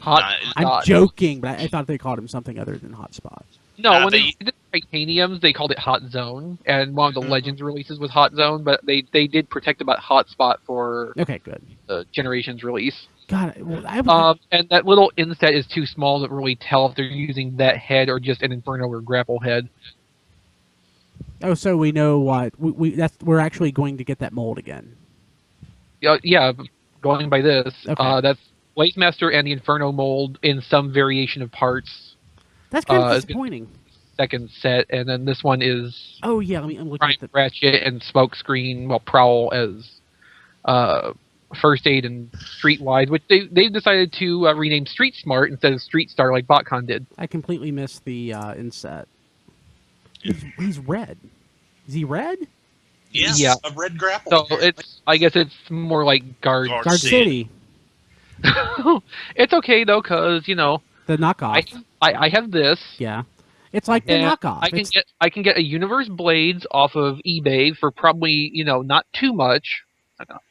Hot. I'm Dot. joking, but I thought they called him something other than Hotspot. No, Nah, when they did Titaniums, they called it Hot Zone, and one of the Legends releases was Hot Zone, but they did Protect About Hotspot for Okay, good. the Generations release. God, well, I would, And that little inset is too small to really tell if they're using that head or just an Inferno or Grapple head. oh, so we know what we're actually going to get that mold again. Yeah, going by this, Okay. that's Blazemaster and the Inferno mold in some variation of parts. That's kind of it's been- disappointing. Second set, and then this one is Oh yeah, I'm looking Prime at the. Ratchet and Smokescreen, well, Prowl as First Aid and Streetwise, which they've decided to rename Street Smart instead of Street Star like Botcon did. I completely missed the inset. He's red. Is he red? Yes. Yeah. A red grapple. So I guess it's more like Guard. Guard Guard City. City, It's okay though, because the knockoff. I have this. Yeah, it's like the And knockoff. I can get a Universe Blades off of eBay for probably not too much.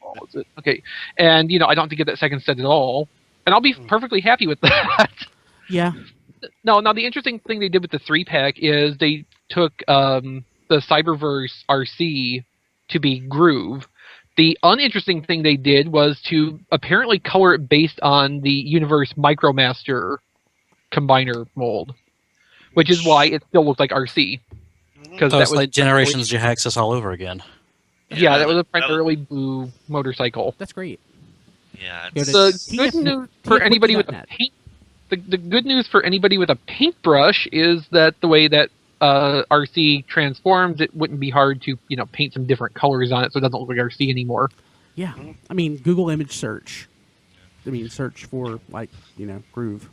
What was it? Okay, and I don't have to get that second set at all, and I'll be perfectly happy with that. Yeah, No, now the interesting thing they did with the 3-pack is they took the Cyberverse RC to be Groove. The uninteresting thing they did was to apparently color it based on the Universe Micromaster combiner mold, which is why it still looked like RC. Because So it's like Generations Jahaxis all over again. Yeah, that was a primarily blue motorcycle. that's great. Yeah. Go it's- to The good TF news for anybody with a TF.net. paint, the good news for anybody with a paintbrush is that the way that RC transforms, it wouldn't be hard to paint some different colors on it, so it doesn't look like RC anymore. Yeah, I mean Google image search. I mean search for Groove,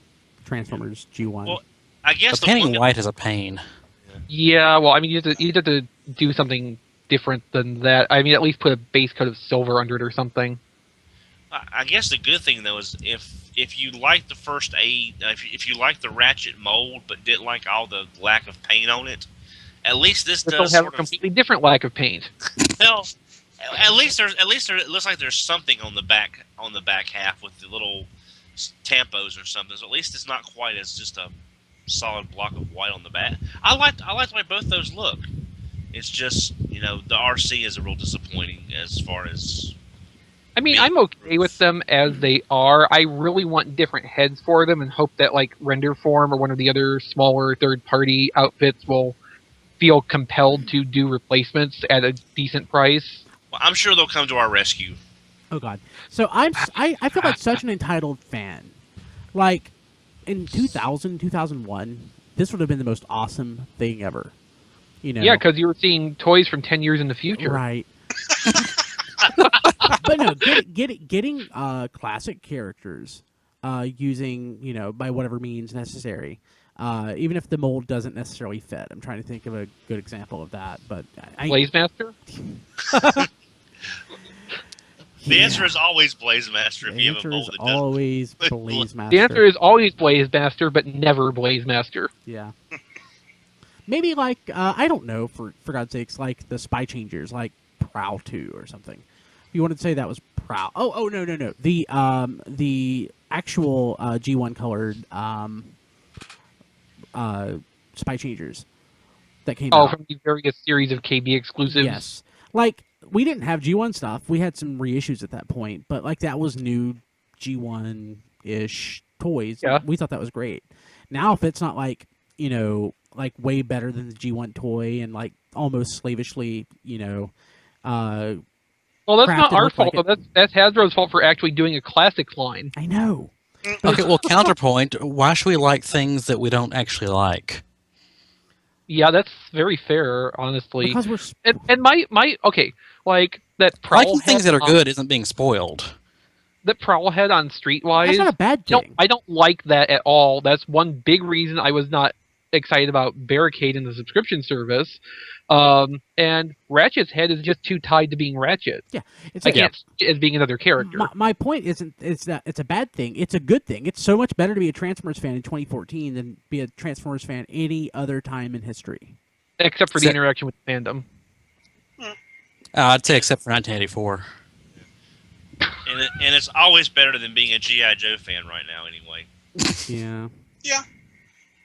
Transformers G1. Well, I guess But the one painting that- white is a pain. Yeah, well, I mean, you have to do something different than that. I mean, at least put a base coat of silver under it or something. I guess the good thing though is if you like the first aid, if you like the Ratchet mold but didn't like all the lack of paint on it, at least this This will does have a sort of. completely different lack of paint. Well, at least it looks like there's something on the back half with the little tampos or something. So at least it's not quite as just a solid block of white on the back. I like the way both those look. It's just the RC is a real disappointing as far as. I mean, I'm okay with them as they are. I really want different heads for them and hope that like Renderform or one of the other smaller third-party outfits will feel compelled to do replacements at a decent price. Well, I'm sure they'll come to our rescue. Oh God! So I feel like such an entitled fan. Like in 2000, 2001, this would have been the most awesome thing ever. Yeah, because you were seeing toys from 10 years in the future. Right. But no, getting classic characters using by whatever means necessary, even if the mold doesn't necessarily fit. I'm trying to think of a good example of that, but Blazemaster? The answer is always Blazemaster if The you have a answer mold is that doesn't. always Blazemaster. The answer is always Blazemaster, but never Blazemaster. Yeah. Maybe like I don't know, for God's sakes, like the Spy Changers, like Prowl 2 or something. If you wanted to say that was Prowl. Oh no. The actual G1 colored Spy Changers that came out. From the various series of KB exclusives. Yes. Like we didn't have G1 stuff. We had some reissues at that point, but like that was new G1-ish toys. Yeah. We thought that was great. Now if it's not like, like way better than the G1 toy and like almost slavishly, Well, that's crafted not our look fault. like Though. That's Hasbro's fault for actually doing a classics line. I know. Okay, well, counterpoint. Why should we like things that we don't actually like? Yeah, that's very fair, honestly. Because we're And my okay, like that prowl Liking things head that are on- good isn't being spoiled. That prowl head on Streetwise. that's not a bad No, thing. I don't like that at all. That's one big reason I was not excited about Barricade in the subscription service. And Ratchet's head is just too tied to being Ratchet. Yeah, it's I like, can't see it as being another character. my point isn't it's that it's a bad thing. It's a good thing. It's so much better to be a Transformers fan in 2014 than be a Transformers fan any other time in history. Except for the interaction with the fandom. I'd say except for 1984. And it's always better than being a G.I. Joe fan right now, anyway. Yeah. Yeah.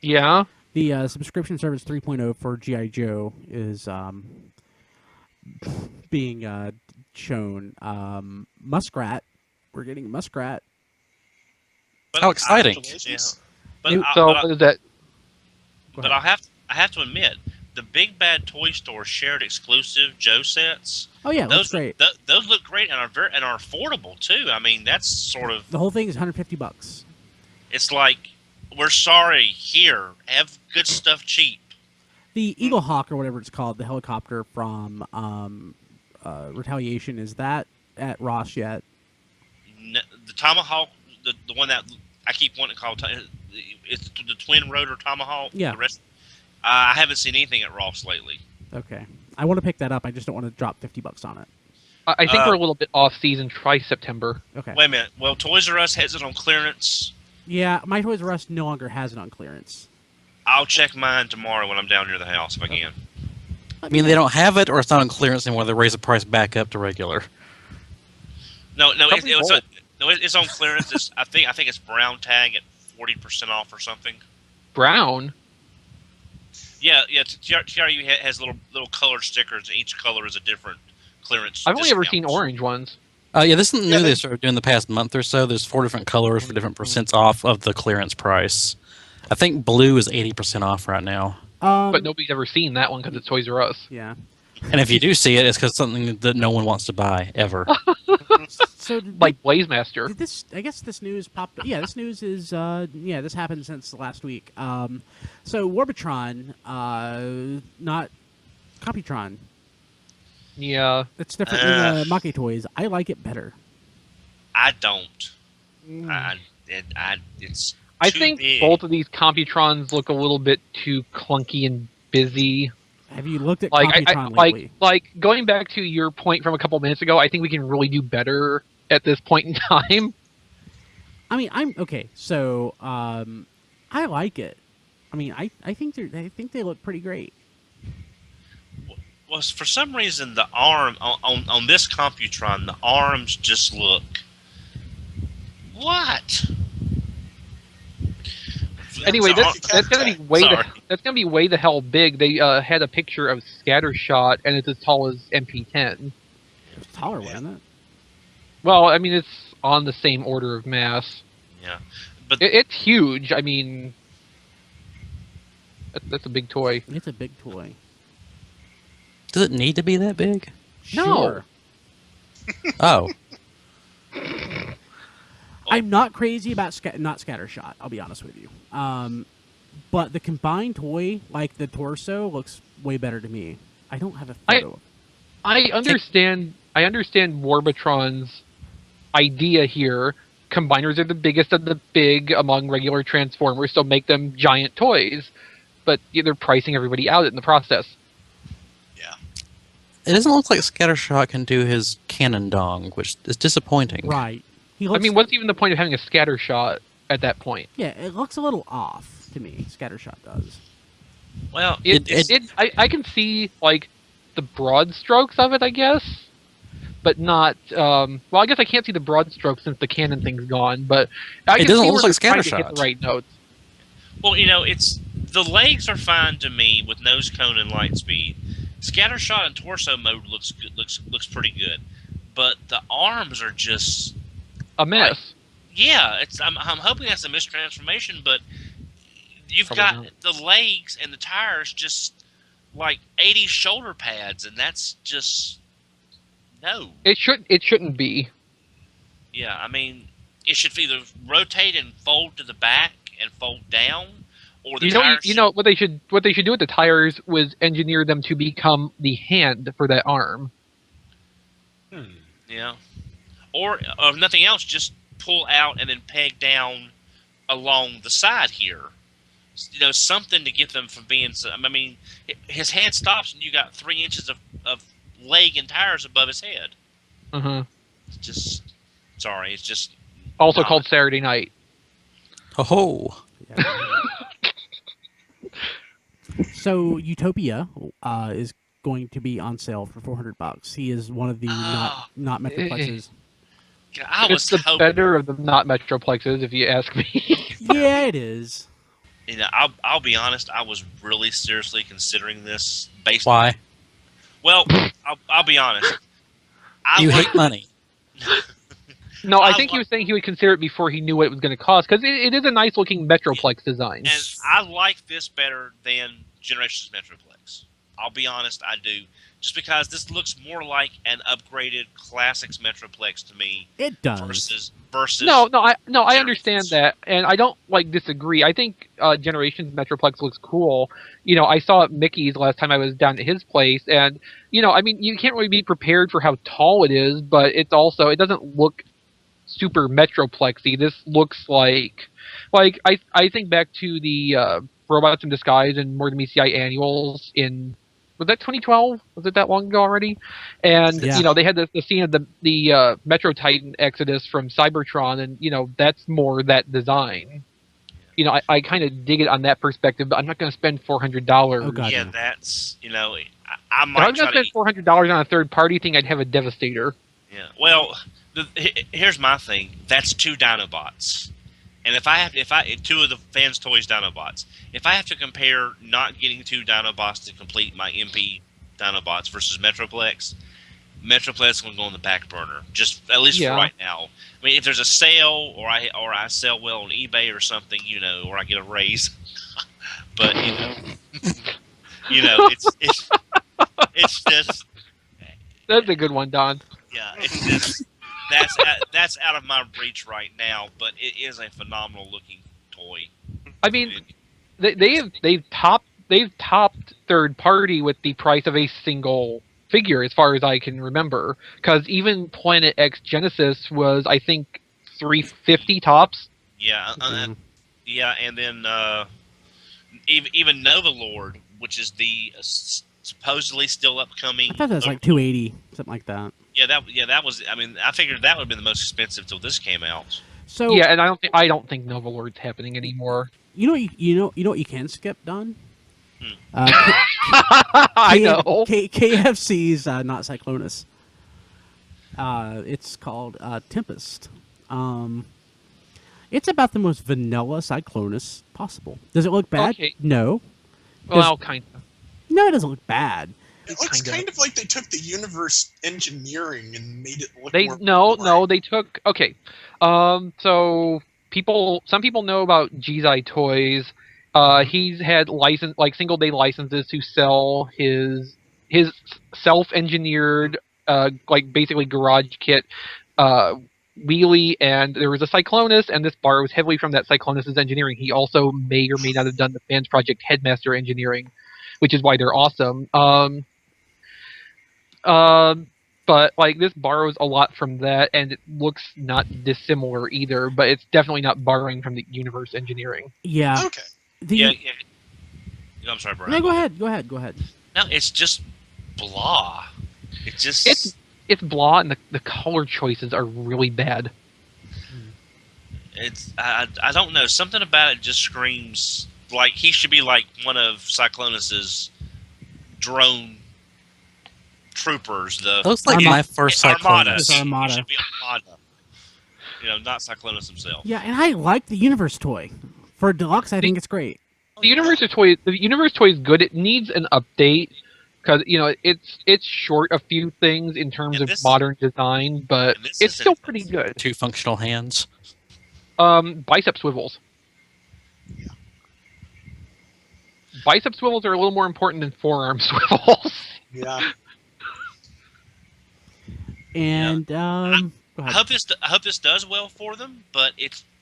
Yeah. The subscription service 3.0 for G.I. Joe is being shown. Muskrat. We're getting Muskrat. But How exciting. Congratulations. But, So but, what is that? but I have to admit, the Big Bad Toy Store shared exclusive Joe sets. Oh yeah, Those that's great. Those look great and are affordable too. I mean, that's sort of The whole thing is $150. it's like we're sorry. Here, have good stuff cheap. The Eagle Hawk or whatever it's called, the helicopter from Retaliation, is that at Ross yet? The Tomahawk, the one that I keep wanting to call it's the twin rotor Tomahawk. Yeah. The rest, I haven't seen anything at Ross lately. Okay. I want to pick that up. I just don't want to drop $50 on it. I think we're a little bit off season. Try September. Okay. Wait a minute. Well, Toys R Us has it on clearance. Yeah, my Toys R Us no longer has it on clearance. I'll check mine tomorrow when I'm down near the house if I can. I mean, they don't have it, or it's not on clearance anymore. They raise the price back up to regular. No, Probably it's on clearance. I think it's brown tag at 40% off or something. Brown. Yeah. TRU has little colored stickers. And each color is a different clearance. I've only ever discount. seen orange ones. Yeah, this isn't new. They started doing the past month or so. There's 4 different colors for different percents off of the clearance price. I think blue is 80% off right now. But nobody's ever seen that one because it's Toys R Us. Yeah. And if you do see it, it's because something that no one wants to buy ever. So did Like Blazemaster. did this? I guess this news popped. Yeah, this news is. This happened since last week. So Warbitron, not Computron. Yeah. It's different than Maki Toys. I like it better. I don't. It's. I too think big. both of these Computrons look a little bit too clunky and busy. Have you looked at Like, Computron lately? like going back to your point from a couple minutes ago, I think we can really do better at this point in time. I mean, I'm okay. So, I like it. I mean, I think they look pretty great. Well, for some reason, the arm on this Computron, the arms just look. What? Anyway, So- that's gonna be way the hell big. They had a picture of Scattershot, and it's as tall as MP10. It's taller, wasn't it? Well, I mean, it's on the same order of mass. Yeah, but It's huge. I mean, that's a big toy. It's a big toy. Does it need to be that big? No. Sure. Oh. I'm not crazy about not Scattershot. I'll be honest with you. But the combined toy, like the torso, looks way better to me. I don't have a photo. I understand Warbitron's idea here. Combiners are the biggest of the big among regular Transformers, so make them giant toys. But they're pricing everybody out in the process. Yeah. It doesn't look like Scattershot can do his cannon dong, which is disappointing. Right. He I looks, mean, what's even the point of having a scatter shot at that point? Yeah, it looks a little off to me. Scattershot does. well, I can see like the broad strokes of it, I guess, but not. Well, I guess I can't see the broad strokes since the cannon thing's gone. But I can doesn't see look where like they're trying to hit Scattershot. the right notes. well, it's the legs are fine to me with nose cone and light speed. Scattershot and torso mode looks good, looks pretty good, but the arms are just. A mess. Yeah, I'm hoping that's a mistransformation, but you've Probably got the legs and the tires just like 80 shoulder pads, and that's just no. It shouldn't be. Yeah, I mean, it should either rotate and fold to the back and fold down, or the tires. You know what they should do with the tires was engineer them to become the hand for that arm. Yeah. Or if nothing else, just pull out and then peg down along the side here. You know, something to get them from being. I mean, his head stops and you got 3 inches of leg and tires above his head. It's just, sorry, it's just also called Saturday Night. Oh. So Utopia is going to be on sale for $400. He is one of the not Metroplexes. It's the better of the not Metroplexes, if you ask me. Yeah, it is. You know, I'll be honest. I was really seriously considering this. Why? Well, I'll be honest. You hate money. No, I think he was saying he would consider it before he knew what it was going to cost, because it is a nice looking Metroplex design. And I like this better than Generations Metroplex. I'll be honest, I do. Just because this looks more like an upgraded Classics Metroplex to me. It does. Versus. I understand that, and I don't disagree. I think Generations Metroplex looks cool. You know, I saw Mickey's last time I was down at his place, and I mean, you can't really be prepared for how tall it is, but it doesn't look super Metroplexy. This looks like I think back to the Robots in Disguise and More Than Meets the Eye annuals in. Was that 2012? Was it that long ago already? And they had the scene of the Metro Titan Exodus from Cybertron, and that's more that design. I kind of dig it on that perspective, but I'm not going to spend $400. Oh, God, yeah, no. That's I might. If I was going to spend $400 on a third party thing, I'd have a Devastator. Yeah. Well, here's my thing. That's 2 Dinobots. And if I 2 of the Fans Toys Dinobots, if I have to compare not getting 2 Dinobots to complete my MP Dinobots versus Metroplex is going to go on the back burner, just at least for right now. I mean, if there's a sale or I sell well on eBay or something, or I get a raise, but it's just that's a good one, Don. Yeah, it's just. That's out of my reach right now, but it is a phenomenal looking toy. I mean, they've topped third party with the price of a single figure, as far as I can remember. Because even Planet X Genesis was, I think, $350 tops. Yeah, yeah, and then even Nova Lord, which is the supposedly still upcoming. I thought that was like $280, something like that. Yeah, that was. I mean, I figured that would have been the most expensive till this came out. So yeah, and I don't think Nova Lord's happening anymore. You know what you can skip, Don? I know. KFC's not Cyclonus. It's called Tempest. It's about the most vanilla Cyclonus possible. Does it look bad? Okay. No. Well, kind of. No, it doesn't look bad. It looks kind of like they took the universe engineering and made it look more... No, they took... Okay. So some people know about Jizai Toys. He's had single day licenses to sell his self-engineered, basically garage kit, wheelie, and there was a Cyclonus, and this borrows heavily from that Cyclonus' engineering. He also may or may not have done the Fans Project Headmaster engineering, which is why they're awesome. But this borrows a lot from that, and it looks not dissimilar either. But it's definitely not borrowing from the universe engineering. Yeah. Okay. Yeah. I'm sorry, Brian. No, go ahead. No, it's just blah. It's blah, and the color choices are really bad. It's I don't know, something about it just screams like he should be like one of Cyclonus's drone troopers. Looks like my first Armada. Cyclonus. It's Armada. He should be Armada. Not Cyclonus himself. Yeah, and I like the universe toy. For deluxe, I think it's great. The universe toy is good. It needs an update because it's short a few things in terms of modern design, but it's still pretty good. 2 functional hands. Bicep swivels. Yeah. Bicep swivels are a little more important than forearm swivels. Yeah. And I hope this does well for them, but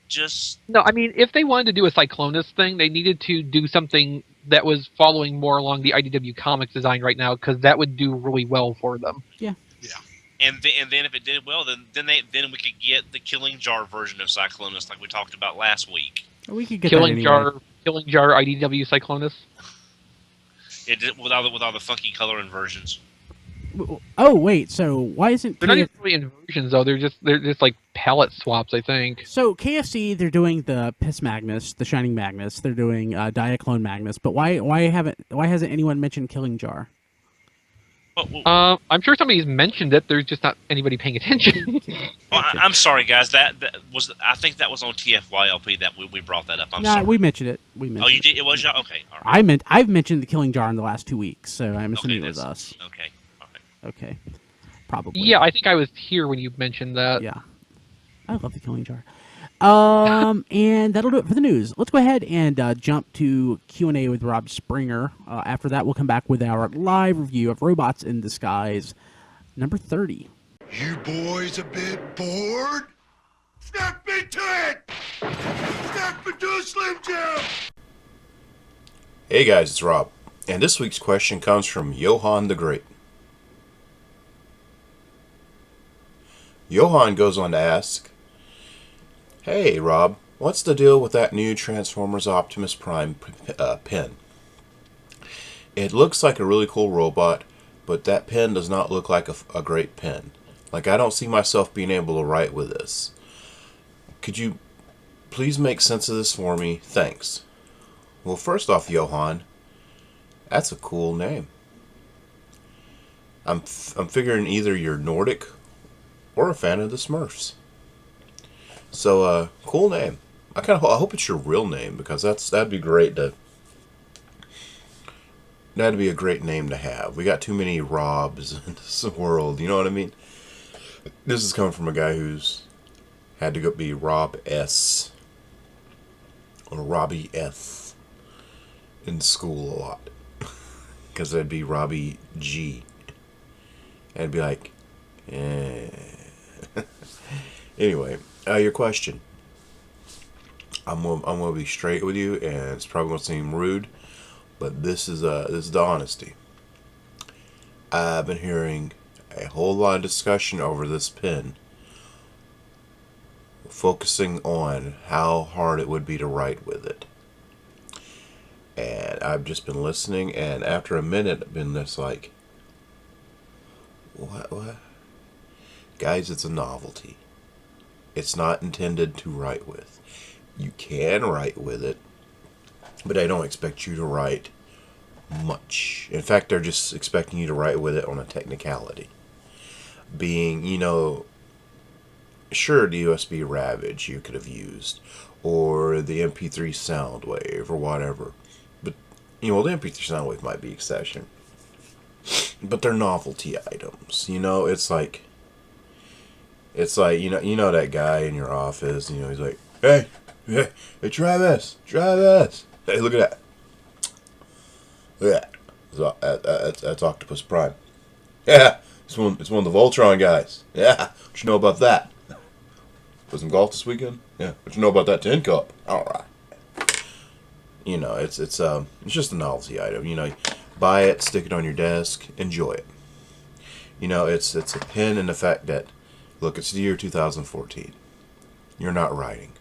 just No, I mean, if they wanted to do a Cyclonus thing, they needed to do something that was following more along the IDW Comics design right now, because that would do really well for them. Yeah. and then if it did well, then we could get the Killing Jar version of Cyclonus like we talked about last week. We could get Killing that Jar, anyway. Killing Jar IDW Cyclonus. It did with all the funky color inversions. Oh wait, so why isn't They're not even really inversions though. They're just like palette swaps, I think. So KFC, they're doing the Piss Magnus, the Shining Magnus. They're doing Diaclone Magnus, but why hasn't anyone mentioned Killing Jar? I'm sure somebody's mentioned it. There's just not anybody paying attention. I'm sorry, guys. That was I think that was on TFYLP that we brought that up. I'm sorry. We mentioned it. We mentioned. Oh, you did. It was okay. All right. I've mentioned the Killing Jar in the last 2 weeks, so I'm assuming it was us. Okay. All right. Okay, probably. Yeah, I think I was here when you mentioned that. Yeah, I love the Killing Jar. And that'll do it for the news. Let's go ahead and jump to Q&A with Rob Springer. After that, we'll come back with our live review of Robots in Disguise, number 30. You boys a bit bored? Snap into it! Snap into a Slim Jim! Hey guys, it's Rob, and this week's question comes from Johan the Great. Johan goes on to ask, "Hey Rob, what's the deal with that new Transformers Optimus Prime pen? It looks like a really cool robot, but that pen does not look like a great pen. Like, I don't see myself being able to write with this. Could you please make sense of this for me? Thanks." Well, first off, Johan, that's a cool name. I'm figuring either you're Nordic or a fan of the Smurfs. So, cool name. I hope it's your real name, because that'd be great that'd be a great name to have. We got too many Robs in this world, you know what I mean? This is coming from a guy who's had to go be Rob S. or Robbie S. in school a lot. Because that'd be Robbie G. And it'd be like, Anyway, your question. I'm gonna be straight with you, and it's probably gonna seem rude, but this is the honesty. I've been hearing a whole lot of discussion over this pen, focusing on how hard it would be to write with it. And I've just been listening, and after a minute, I've been just like, what? Guys, it's a novelty. It's not intended to write with. You can write with it, but I don't expect you to write much. In fact, they're just expecting you to write with it on a technicality. Being, sure, the USB Ravage you could have used, or the MP3 Soundwave, or whatever. But, the MP3 Soundwave might be exception. But they're novelty items. It's like, that guy in your office, he's like, hey, try this. Hey, look at that. Look at that. That's Octopus Prime. Yeah, it's one of the Voltron guys. Yeah, what you know about that? Put some golf this weekend? Yeah, what you know about that tin cup? All right. It's just a novelty item. Buy it, stick it on your desk, enjoy it. It's a pin in the fact that, look, it's the year 2014. You're not writing.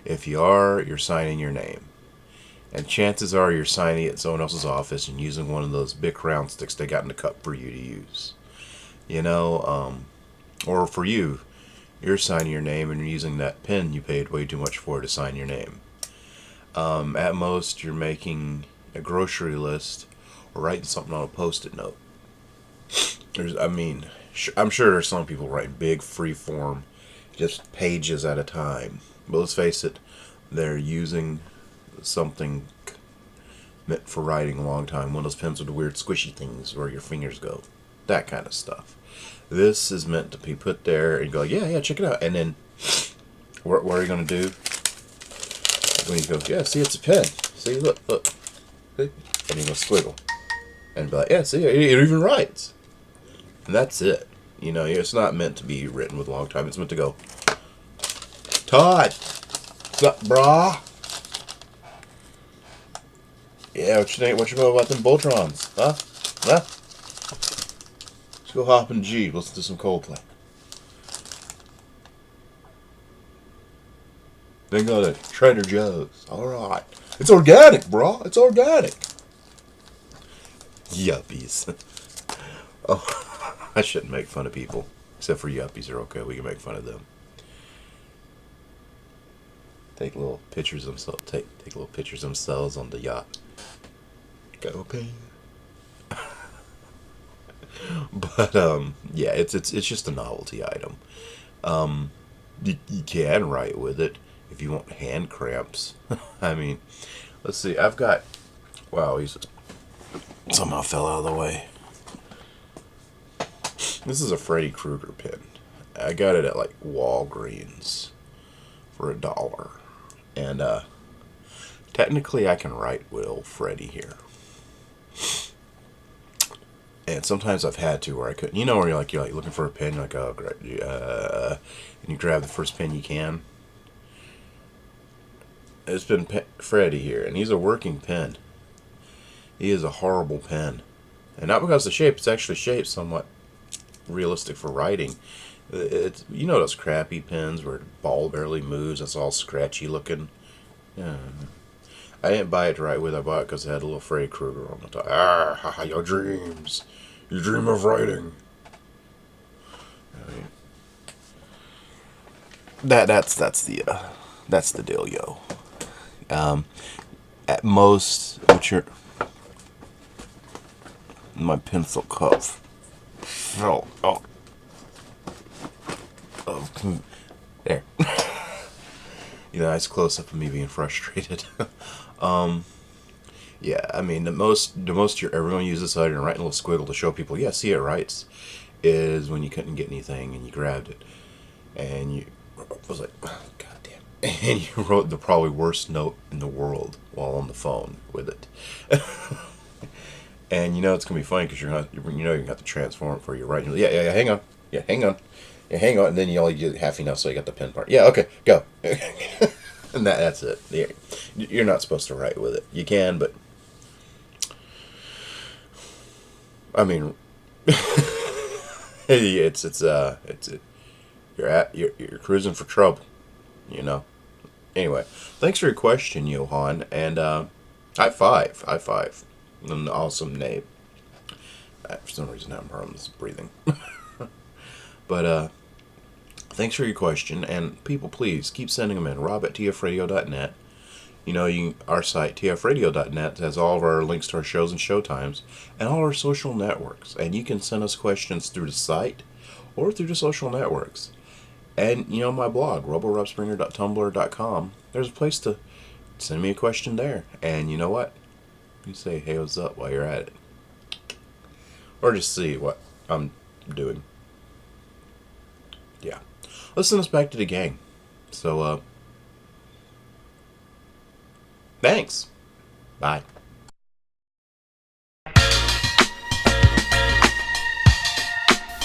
If you are, you're signing your name. And chances are you're signing it at someone else's office and using one of those big round sticks they got in the cup for you to use. Or for you, you're signing your name and you're using that pen you paid way too much for to sign your name. At most, you're making a grocery list or writing something on a Post-it note. I'm sure there's some people writing big free-form, just pages at a time. But let's face it, they're using something meant for writing a long time. One of those pens with the weird squishy things where your fingers go. That kind of stuff. This is meant to be put there and go, yeah, check it out. And then, what are you going to do? When you go, yeah, see, it's a pen. See, look. See? And you're going to squiggle. And be like, yeah, see, it even writes. And that's it. It's not meant to be written with a long time. It's meant to go, Todd, What's up, brah? Yeah, what you think? What you know about them Botrons? Huh? Huh? Let's go hop in the Jeep. Listen to some Coldplay. Then go to Trader Joe's. Alright. It's organic, brah. It's organic. Yuppies. Oh, I shouldn't make fun of people. Except for yuppies are okay. We can make fun of them. Take little pictures of themselves. Take little pictures of themselves on the yacht. Go pay. But yeah, it's just a novelty item. You can write with it if you want hand cramps. I mean, let's see. I've got. Wow, he's somehow fell out of the way. This is a Freddy Krueger pin. I got it at like Walgreens for $1. And technically I can write with old Freddy here. And sometimes I've had to where I couldn't. You know where you're like looking for a pen, you're like, oh great, and you grab the first pen you can. It's been Freddy here, and he's a working pen. He is a horrible pen. And not because of the shape, it's actually shaped somewhat realistic for writing. It's, you know those crappy pens where the ball barely moves, it's all scratchy looking. Yeah. I didn't buy it to write with, I bought it because it had a little Freddy Krueger on the top. Ah, your dreams. You dream of writing. I mean, that's the deal, yo. At most, my pencil cuff fell out of there. You know, nice close up of me being frustrated. Yeah, I mean, the most you're ever going to use this other than writing a little squiggle to show people, yeah, see, it writes, is when you couldn't get anything and you grabbed it and you was like, oh, God damn, and you wrote the probably worst note in the world while on the phone with it. And you know it's gonna be funny because you're gonna have to transform it for your writing. Yeah, hang on, hang on, and then you only get half enough, so you got the pen part. Yeah, okay, go. And that's it. You're not supposed to write with it. You can, but I mean, you're cruising for trouble, you know. Anyway, thanks for your question, Johan, and high five, an awesome name. For some reason, I'm problems breathing, but thanks for your question, and people, please keep sending them in. rob@tfradio.net. You know, our site, tfradio.net, has all of our links to our shows and showtimes, and all our social networks. And you can send us questions through the site or through the social networks. And, you know, my blog, roborobspringer.tumblr.com, there's a place to send me a question there. And you know what? You say, hey, what's up, while you're at it. Or just see what I'm doing. Yeah. Let's send us back to the gang. So, thanks. Bye.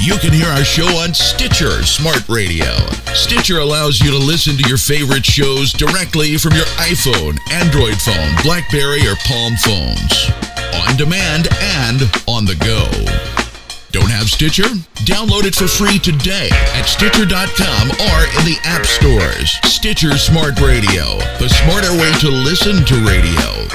You can hear our show on Stitcher Smart Radio. Stitcher allows you to listen to your favorite shows directly from your iPhone, Android phone, BlackBerry, or Palm phones. On demand and on the go. Don't have Stitcher? Download it for free today at Stitcher.com or in the app stores. Stitcher Smart Radio, the smarter way to listen to radio.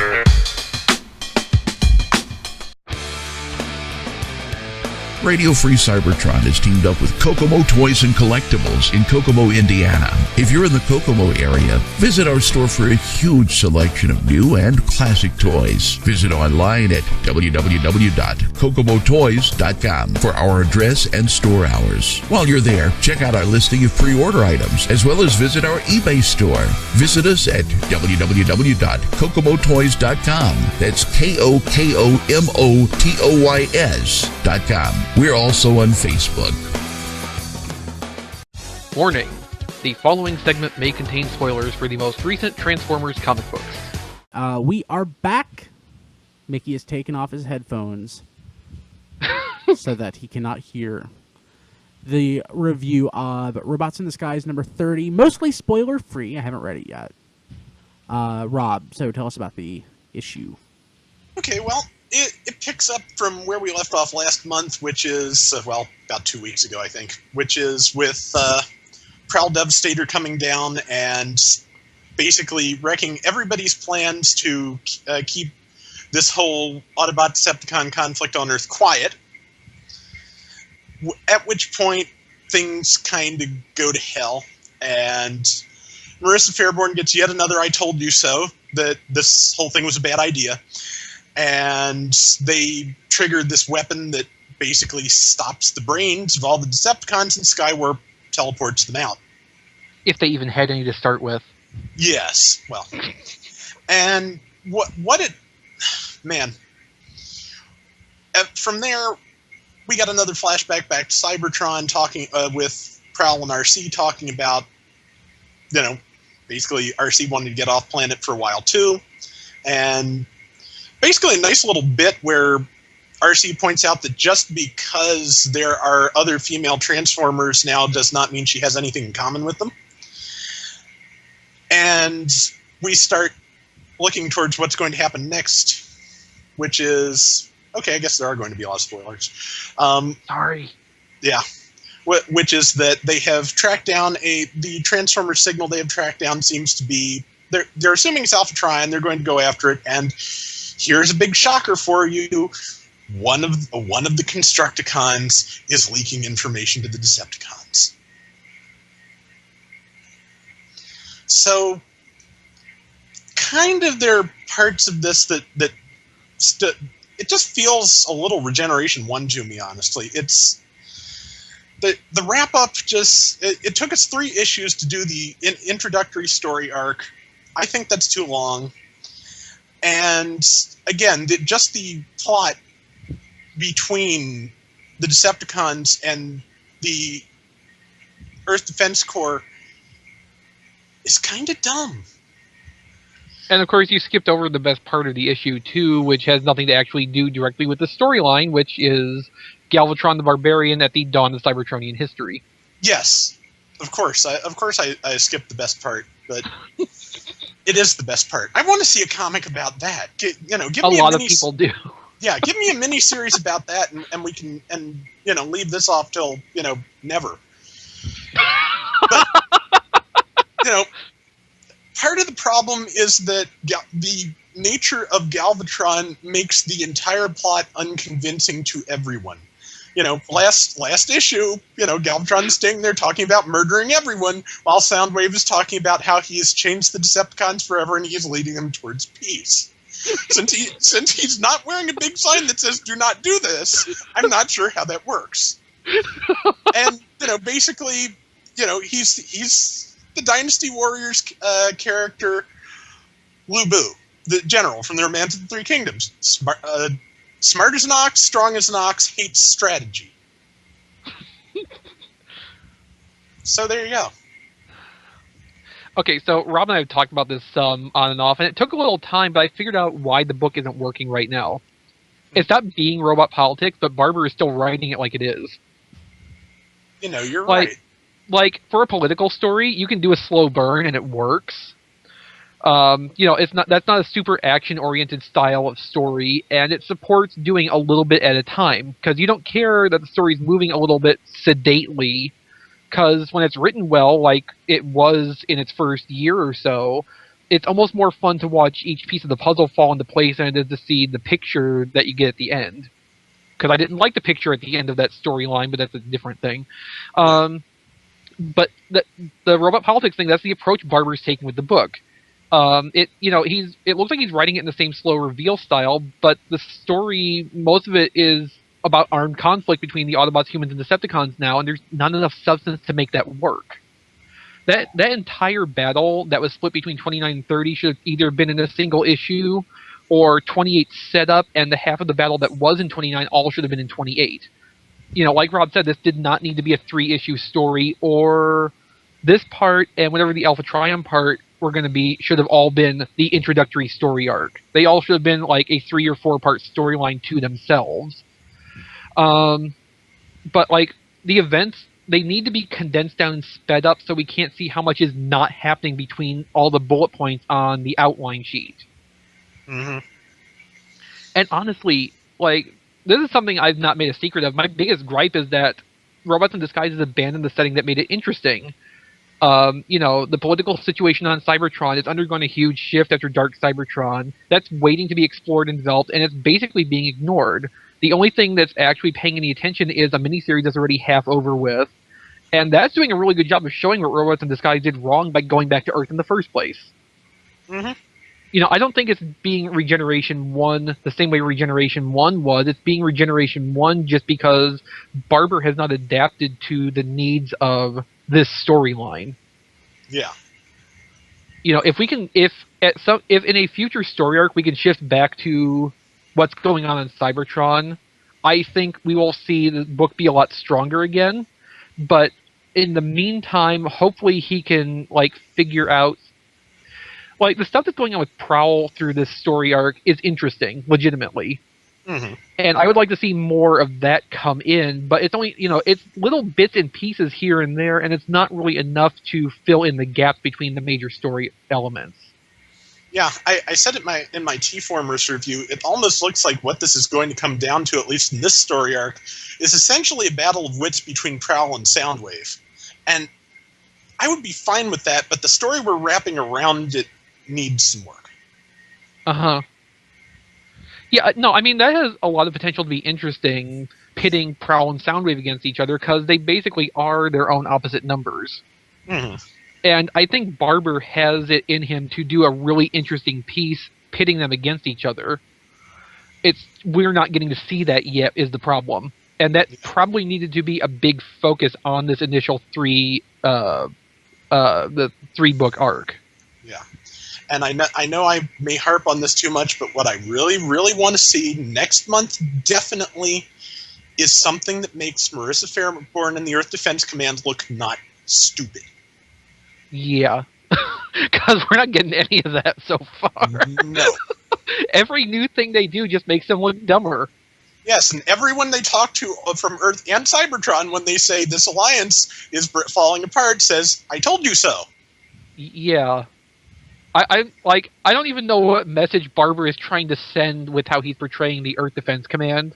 Radio Free Cybertron has teamed up with Kokomo Toys and Collectibles in Kokomo, Indiana. If you're in the Kokomo area, visit our store for a huge selection of new and classic toys. Visit online at www.kokomotoys.com for our address and store hours. While you're there, check out our listing of pre-order items, as well as visit our eBay store. Visit us at www.kokomotoys.com. That's KOKOMOTOYS.com. We're also on Facebook. Warning. The following segment may contain spoilers for the most recent Transformers comic books. We are back. Mickey has taken off his headphones so that he cannot hear the review of Robots in Disguise number 30. Mostly spoiler-free. I haven't read it yet. Rob, so tell us about the issue. Okay, well, it picks up from where we left off last month, which is, about 2 weeks ago, I think, which is with Prowl Devastator coming down and basically wrecking everybody's plans to keep this whole Autobot-Decepticon conflict on Earth quiet, at which point things kind of go to hell, and Marissa Fairborn gets yet another I told you so, that this whole thing was a bad idea, and they triggered this weapon that basically stops the brains of all the Decepticons, and Skywarp teleports them out. If they even had any to start with. Yes, well. And what it... Man. From there, we got another flashback back to Cybertron talking with Prowl and RC talking about, basically RC wanted to get off planet for a while too. And basically a nice little bit where RC points out that just because there are other female Transformers now does not mean she has anything in common with them. And we start looking towards what's going to happen next, which is... Okay, I guess there are going to be a lot of spoilers. Sorry. Yeah. Which is that they have tracked down the Transformer signal they have tracked down seems to be... They're assuming it's Alpha Trion, they're going to go after it, and here's a big shocker for you. One of the Constructicons is leaking information to the Decepticons. So, kind of there are parts of this that it just feels a little Regeneration 1 to me, honestly. It's the wrap-up just... It took us 3 issues to do the introductory story arc. I think that's too long. And, again, just the plot between the Decepticons and the Earth Defense Corps is kind of dumb. And of course, you skipped over the best part of the issue too, which has nothing to actually do directly with the storyline, which is Galvatron the Barbarian at the dawn of Cybertronian history. Yes, of course. I skipped the best part, but it is the best part. I want to see a comic about that. Give me a lot of people do. Yeah, give me a mini series about that, and we can leave this off till never. But part of the problem is that the nature of Galvatron makes the entire plot unconvincing to everyone. Last issue, Galvatron's staying there talking about murdering everyone, while Soundwave is talking about how he has changed the Decepticons forever and he is leading them towards peace. Since he's not wearing a big sign that says "Do not do this," I'm not sure how that works. And basically, he's the Dynasty Warriors character, Lu Bu, the general from the Romance of the Three Kingdoms. Smart as an ox, strong as an ox, hates strategy. So there you go. Okay, so Rob and I have talked about this on and off, and it took a little time, but I figured out why the book isn't working right now. It's not being robot politics, but Barber is still writing it like it is. You're right. Like, for a political story, you can do a slow burn and it works. That's not a super action-oriented style of story, and it supports doing a little bit at a time, because you don't care that the story's moving a little bit sedately, because when it's written well, like it was in its first year or so, it's almost more fun to watch each piece of the puzzle fall into place than it is to see the picture that you get at the end. Because I didn't like the picture at the end of that storyline, but that's a different thing. But the robot politics thing, that's the approach Barber's taking with the book. It looks like he's writing it in the same slow reveal style, but the story, most of it is about armed conflict between the Autobots, humans, and Decepticons now, and there's not enough substance to make that work. That entire battle that was split between 29 and 30 should have either been in a single issue, or 28 setup, and the half of the battle that was in 29 all should have been in 28. Like Rob said, this did not need to be a 3-issue story, or this part and whatever the Alpha Trion part were going to be should have all been the introductory story arc. They all should have been like a 3 or 4 part storyline to themselves. But like the events they need to be condensed down and sped up so we can't see how much is not happening between all the bullet points on the outline sheet. Mm-hmm. And honestly, like, this is something I've not made a secret of. My biggest gripe is that Robots in Disguise has abandoned the setting that made it interesting. The political situation on Cybertron is undergoing a huge shift after Dark Cybertron. That's waiting to be explored and developed, and it's basically being ignored. The only thing that's actually paying any attention is a miniseries that's already half over with, and that's doing a really good job of showing what Robots in Disguise did wrong by going back to Earth in the first place. Mm-hmm. I don't think it's being Regeneration 1 the same way Regeneration 1 was. It's being Regeneration 1 just because Barber has not adapted to the needs of this storyline. Yeah. If in a future story arc we can shift back to what's going on in Cybertron, I think we will see the book be a lot stronger again. But in the meantime, hopefully he can figure out the stuff that's going on with Prowl through this story arc is interesting, legitimately. Mm-hmm. And I would like to see more of that come in, but it's only, it's little bits and pieces here and there, and it's not really enough to fill in the gaps between the major story elements. Yeah, I said it in my T-Formers review, it almost looks like what this is going to come down to, at least in this story arc, is essentially a battle of wits between Prowl and Soundwave. And I would be fine with that, but the story we're wrapping around it needs some work. Uh-huh. Yeah, no, I mean, that has a lot of potential to be interesting, pitting Prowl and Soundwave against each other, because they basically are their own opposite numbers. Mm-hmm. And I think Barber has it in him to do a really interesting piece pitting them against each other. We're not getting to see that yet is the problem. And that probably needed to be a big focus on this initial the 3-book arc. Yeah. And I know I may harp on this too much, but what I really, really want to see next month definitely is something that makes Marissa Fairborn and the Earth Defense Command look not stupid. Yeah. Because we're not getting any of that so far. No. Every new thing they do just makes them look dumber. Yes, and everyone they talk to from Earth and Cybertron, when they say this alliance is falling apart, says, "I told you so." Yeah. I don't even know what message Barber is trying to send with how he's portraying the Earth Defense Command.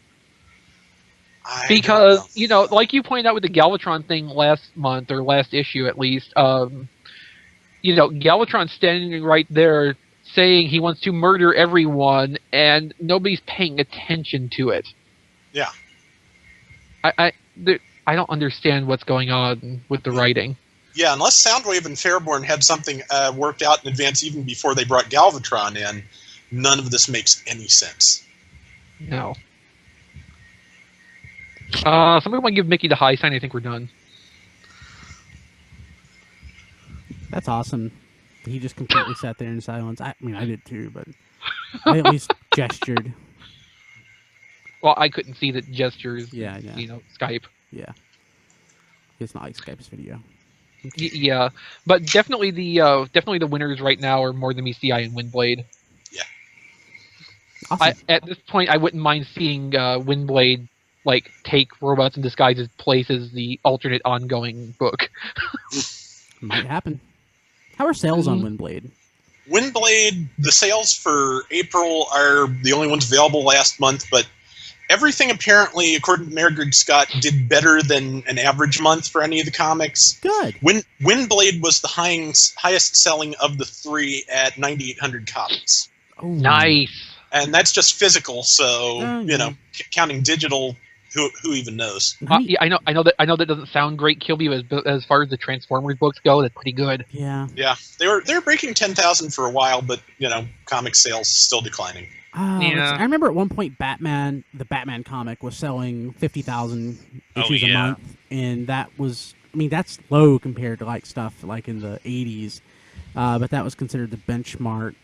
Because, like you pointed out with the Galvatron thing last month, or last issue at least, Galvatron's standing right there saying he wants to murder everyone, and nobody's paying attention to it. Yeah. I don't understand what's going on with the writing. Yeah, unless Soundwave and Fairborn had something worked out in advance even before they brought Galvatron in, none of this makes any sense. No. Somebody want to give Mickey the high sign? I think we're done. That's awesome. He just completely sat there in silence. I mean, I did too, but I at least gestured. Well, I couldn't see the gestures. Yeah. Skype. Yeah. It's not like Skype's video. Yeah, but definitely the winners right now are more than meets the eye and Windblade. Yeah. Awesome. At this point, I wouldn't mind seeing Windblade take Robots in Disguise's place as the alternate ongoing book. Might happen. How are sales on Windblade? Windblade, the sales for April are the only ones available last month, but everything apparently, according to Margaret Scott, did better than an average month for any of the comics. Good. Windblade was the highest selling of the three at 9,800 copies. Oh, nice. And that's just physical, so counting digital, who even knows? Yeah, I know that doesn't sound great, Kilby, but as far as the Transformers books go, that's pretty good. Yeah. Yeah, they were breaking 10,000 for a while, but comic sales still declining. I remember at one point the Batman comic was selling 50,000 issues a month, and that's low compared to stuff in the 80s, but that was considered the benchmark.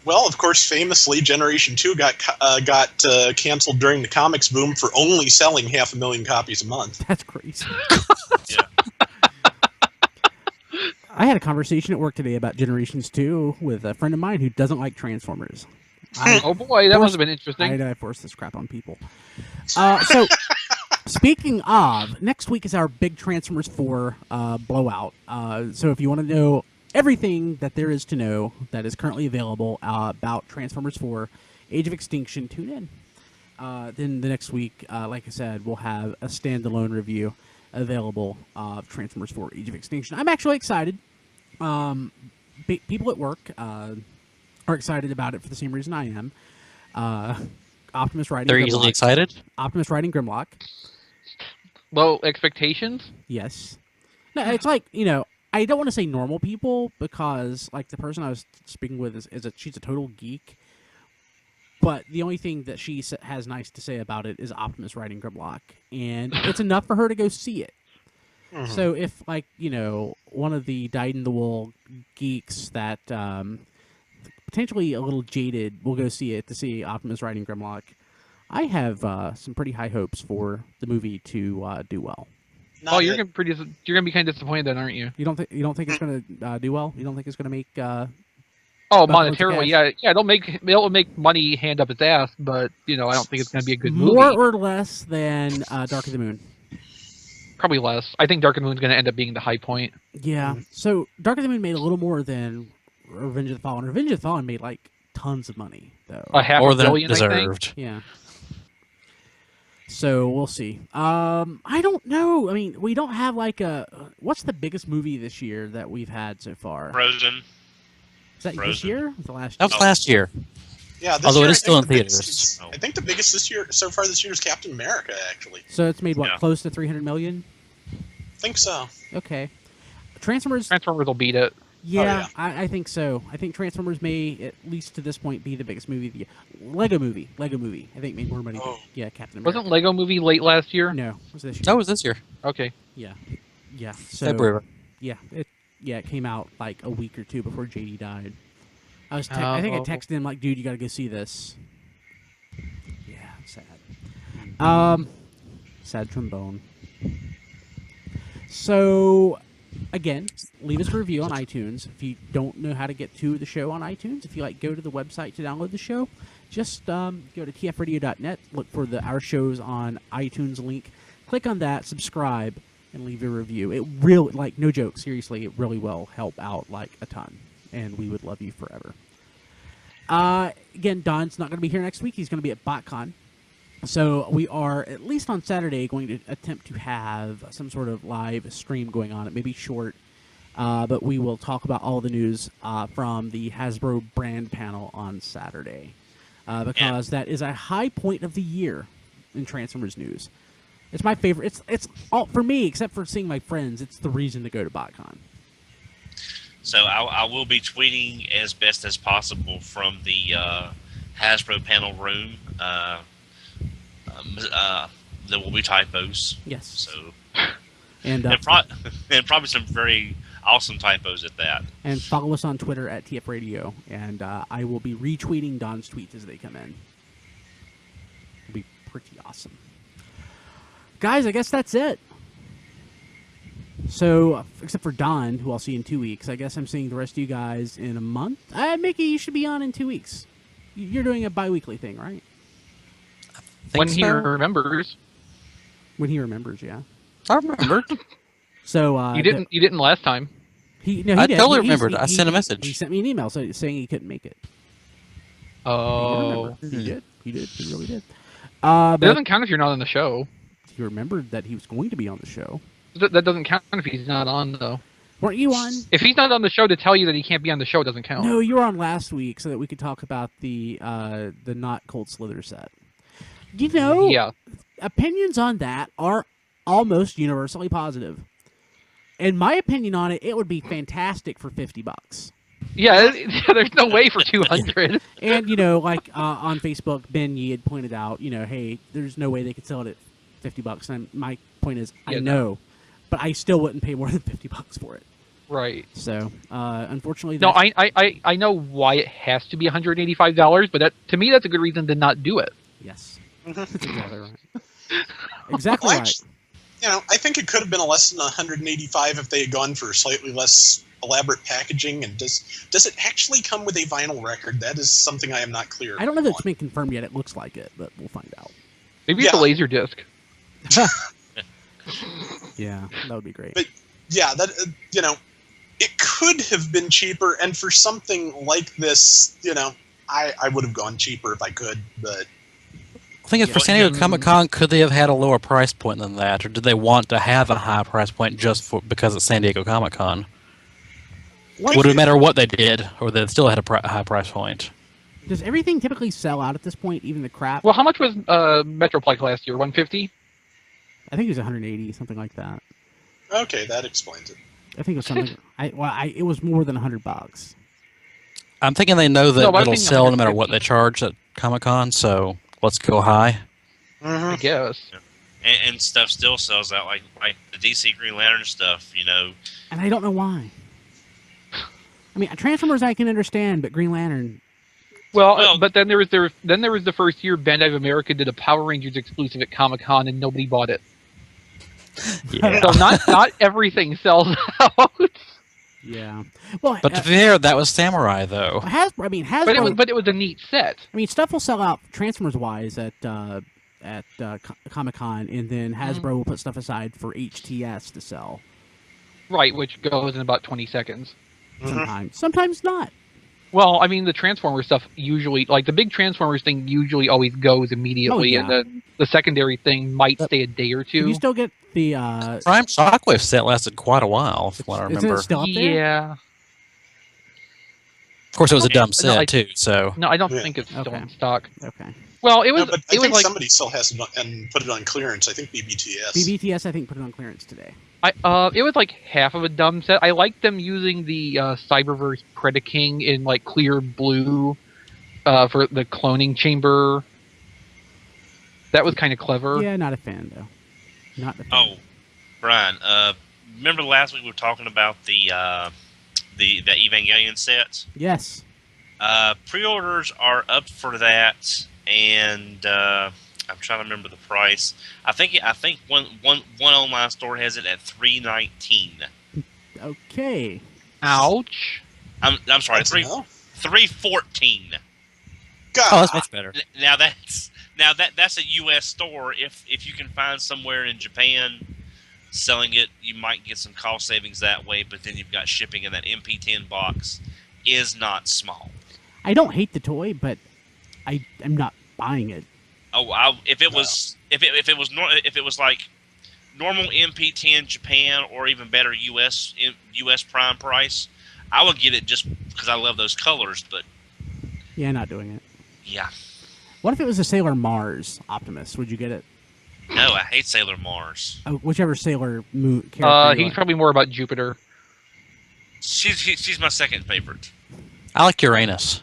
Well, of course, famously, Generation 2 got canceled during the comics boom for only selling 500,000 copies a month. That's crazy. Yeah. I had a conversation at work today about Generations 2 with a friend of mine who doesn't like Transformers. Oh boy, that must have been interesting. I forced this crap on people. So Speaking of, next week is our big Transformers 4 blowout. So if you want to know everything that there is to know that is currently available about Transformers 4 Age of Extinction, tune in. Then the next week, like I said, we'll have a standalone review available of Transformers 4 Age of Extinction. I'm actually excited. People at work are excited about it for the same reason I am. Optimus riding They're Grimlock. easily excited? Optimus riding Grimlock. Low expectations? Yes. No, it's like, I don't want to say normal people because, like, the person I was speaking with she's a total geek. But the only thing that she has nice to say about it is Optimus riding Grimlock. And it's enough for her to go see it. Mm-hmm. So if, like, one of the dyed-in-the-wool geeks that potentially a little jaded will go see it to see Optimus riding Grimlock, I have some pretty high hopes for the movie to do well. You're gonna be kind of disappointed then, aren't you? You don't think it's gonna do well? You don't think it's gonna make? Monetarily, yeah. It'll make money hand up its ass, but I don't think it's gonna be a good movie. More or less than Dark of the Moon. Probably less. I think Dark of the Moon is gonna end up being the high point. Yeah. So Dark of the Moon made a little more than Revenge of the Fallen. Revenge of the Fallen made like tons of money though. More than it deserved. Yeah. So we'll see. I don't know. I mean, we don't have like what's the biggest movie this year that we've had so far? Frozen. Is that this year? Or the last year? That was last year. Yeah, this although year, it is still in theaters. I think the biggest so far this year is Captain America, actually. So it's made close to 300 million? I think so. Okay. Transformers will beat it. Yeah, I think so. I think Transformers may, at least to this point, be the biggest movie of the year. Lego movie, I think made more money than Captain America. Wasn't Lego movie late last year? No, it was this year. That was this year. Okay. Yeah. So, February. Yeah, it came out like a week or two before JD died. I think I texted him like, dude, you got to go see this. Yeah, sad. Sad trombone. So, again, leave us a review on iTunes. If you don't know how to get to the show on iTunes, if you go to the website to download the show, just go to tfradio.net, look for Our Shows on iTunes link, click on that, subscribe, and leave a review. It really, no joke, seriously, it really will help out a ton, and we would love you forever. Again, Don's not going to be here next week. He's going to be at Botcon. So we are, at least on Saturday, going to attempt to have some sort of live stream going on. It may be short, but we will talk about all the news from the Hasbro brand panel on Saturday. Because that is a high point of the year in Transformers news. It's my favorite. It's all for me, except for seeing my friends. It's the reason to go to Botcon. So I will be tweeting as best as possible from the Hasbro panel room. There will be typos. Yes. So and probably some very awesome typos at that. And follow us on Twitter at TF Radio, and I will be retweeting Don's tweets as they come in. It'll be pretty awesome. Guys, I guess that's it. So, except for Don, who I'll see in 2 weeks, I guess I'm seeing the rest of you guys in a month. Mickey, you should be on in 2 weeks. You're doing a bi-weekly thing, right? When he remembers. When he remembers, yeah. I remembered. So you didn't last time. I did. Totally remembered. I sent a message. He sent me an email saying he couldn't make it. Oh, he did. He really did. It doesn't count if you're not on the show. He remembered that he was going to be on the show. That doesn't count if he's not on, though. Weren't you on? If he's not on the show to tell you that he can't be on the show, it doesn't count. No, you were on last week so that we could talk about the NOT Cold Slither set. Opinions on that are almost universally positive. In my opinion on it, it would be fantastic for $50. Yeah, there's no way for 200. And on Facebook, Ben Yee had pointed out, hey, there's no way they could sell it at $50. And my point is, I know, but I still wouldn't pay more than $50 for it. Right. So, unfortunately, no, I know why it has to be $185, but to me, that's a good reason to not do it. Yes. That's exactly right. Exactly right. Actually, I think it could have been less than $185 if they had gone for slightly less elaborate packaging. And does it actually come with a vinyl record? That is something I am not clear. I don't know that it's been confirmed yet. It looks like it, but we'll find out. Maybe it's a laser disc. Yeah, that would be great. But yeah, that it could have been cheaper, and for something like this, I would have gone cheaper if I could, but I think it's for San Diego Comic-Con. Could they have had a lower price point than that, or did they want to have a high price point just because it's San Diego Comic-Con? Would it matter what they did, or they still had a high price point? Does everything typically sell out at this point, even the crap? Well, how much was Metroplex last year? 150? I think it was 180, something like that. okay, that explains it. I think it was something. It was more than $100. I'm thinking they know that No, but I'm it'll thinking sell no matter 150. what they charge at Comic-Con, so let's go high. I guess. And stuff still sells out, like the DC Green Lantern stuff, And I don't know why. I mean, Transformers I can understand, but Green Lantern. Well, but then there was the first year Bandai of America did a Power Rangers exclusive at Comic-Con and nobody bought it. Yeah. So not everything sells out. Yeah. Well, But to be fair, that was Samurai, though. Hasbro. But it was a neat set. I mean, stuff will sell out Transformers wise at Comic Con, and then Hasbro will put stuff aside for HTS to sell. Right, which goes in about 20 seconds. Sometimes not. Well, I mean, the Transformers stuff usually, like the big Transformers thing, usually always goes immediately, and then the secondary thing might stay a day or two. You still get the Prime Shockwave set lasted quite a while, from what I Isn't remember. it still up there? Yeah. Of course, it was a dumb No, set too. So No, I don't think it's still in stock. Okay. Well, it was. But I it was think like somebody still has it and put it on clearance. I think BBTS. BBTS, I think, put it on clearance today. it was like half of a dumb set. I liked them using the Cyberverse Predaking in like clear blue for the cloning chamber. That was kind of clever. Yeah, not a fan though. Not a fan. Oh, Brian, remember last week we were talking about the Evangelion sets? Yes. Pre-orders are up for that, and I'm trying to remember the price. I think one online store has it at $319. Okay. Ouch. I'm sorry, That's enough. $314. God. oh, that's much better. Now that's a U.S. store. If you can find somewhere in Japan selling it, you might get some cost savings that way. But then you've got shipping, and that MP10 box is not small. I don't hate the toy, but I'm not buying it. Oh, if it was like normal MP10 Japan or even better US prime price, I would get it just because I love those colors. But Yeah, not doing it. yeah, What if it was a Sailor Mars Optimus? Would you get it? no, I hate Sailor Mars. Whichever Sailor Moon character. you He's like. probably more about Jupiter. She's my second favorite. I like Uranus.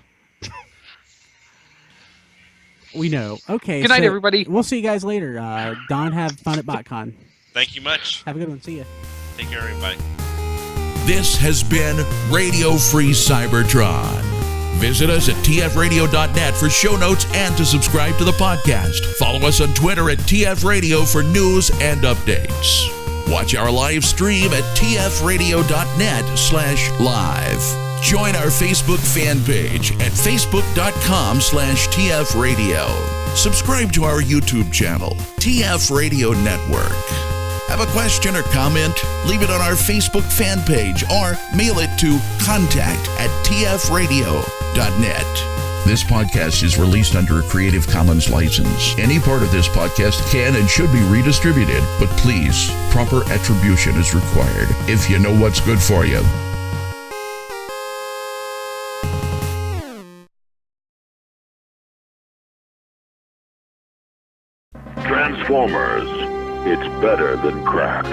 We know. Okay. Good night, everybody. We'll see you guys later. Don, have fun at Botcon. Thank you much. Have a good one. See ya. Take care, everybody. This has been Radio Free Cybertron. Visit us at tfradio.net for show notes and to subscribe to the podcast. Follow us on Twitter at tfradio for news and updates. Watch our live stream at tfradio.net/live. Join our Facebook fan page at facebook.com/tfradio. Subscribe to our YouTube channel, TF Radio Network. Have a question or comment? Leave it on our Facebook fan page or mail it to contact@tfradio.net. This podcast is released under a Creative Commons license. Any part of this podcast can and should be redistributed, but please, proper attribution is required if you know what's good for you. Transformers. It's better than crack.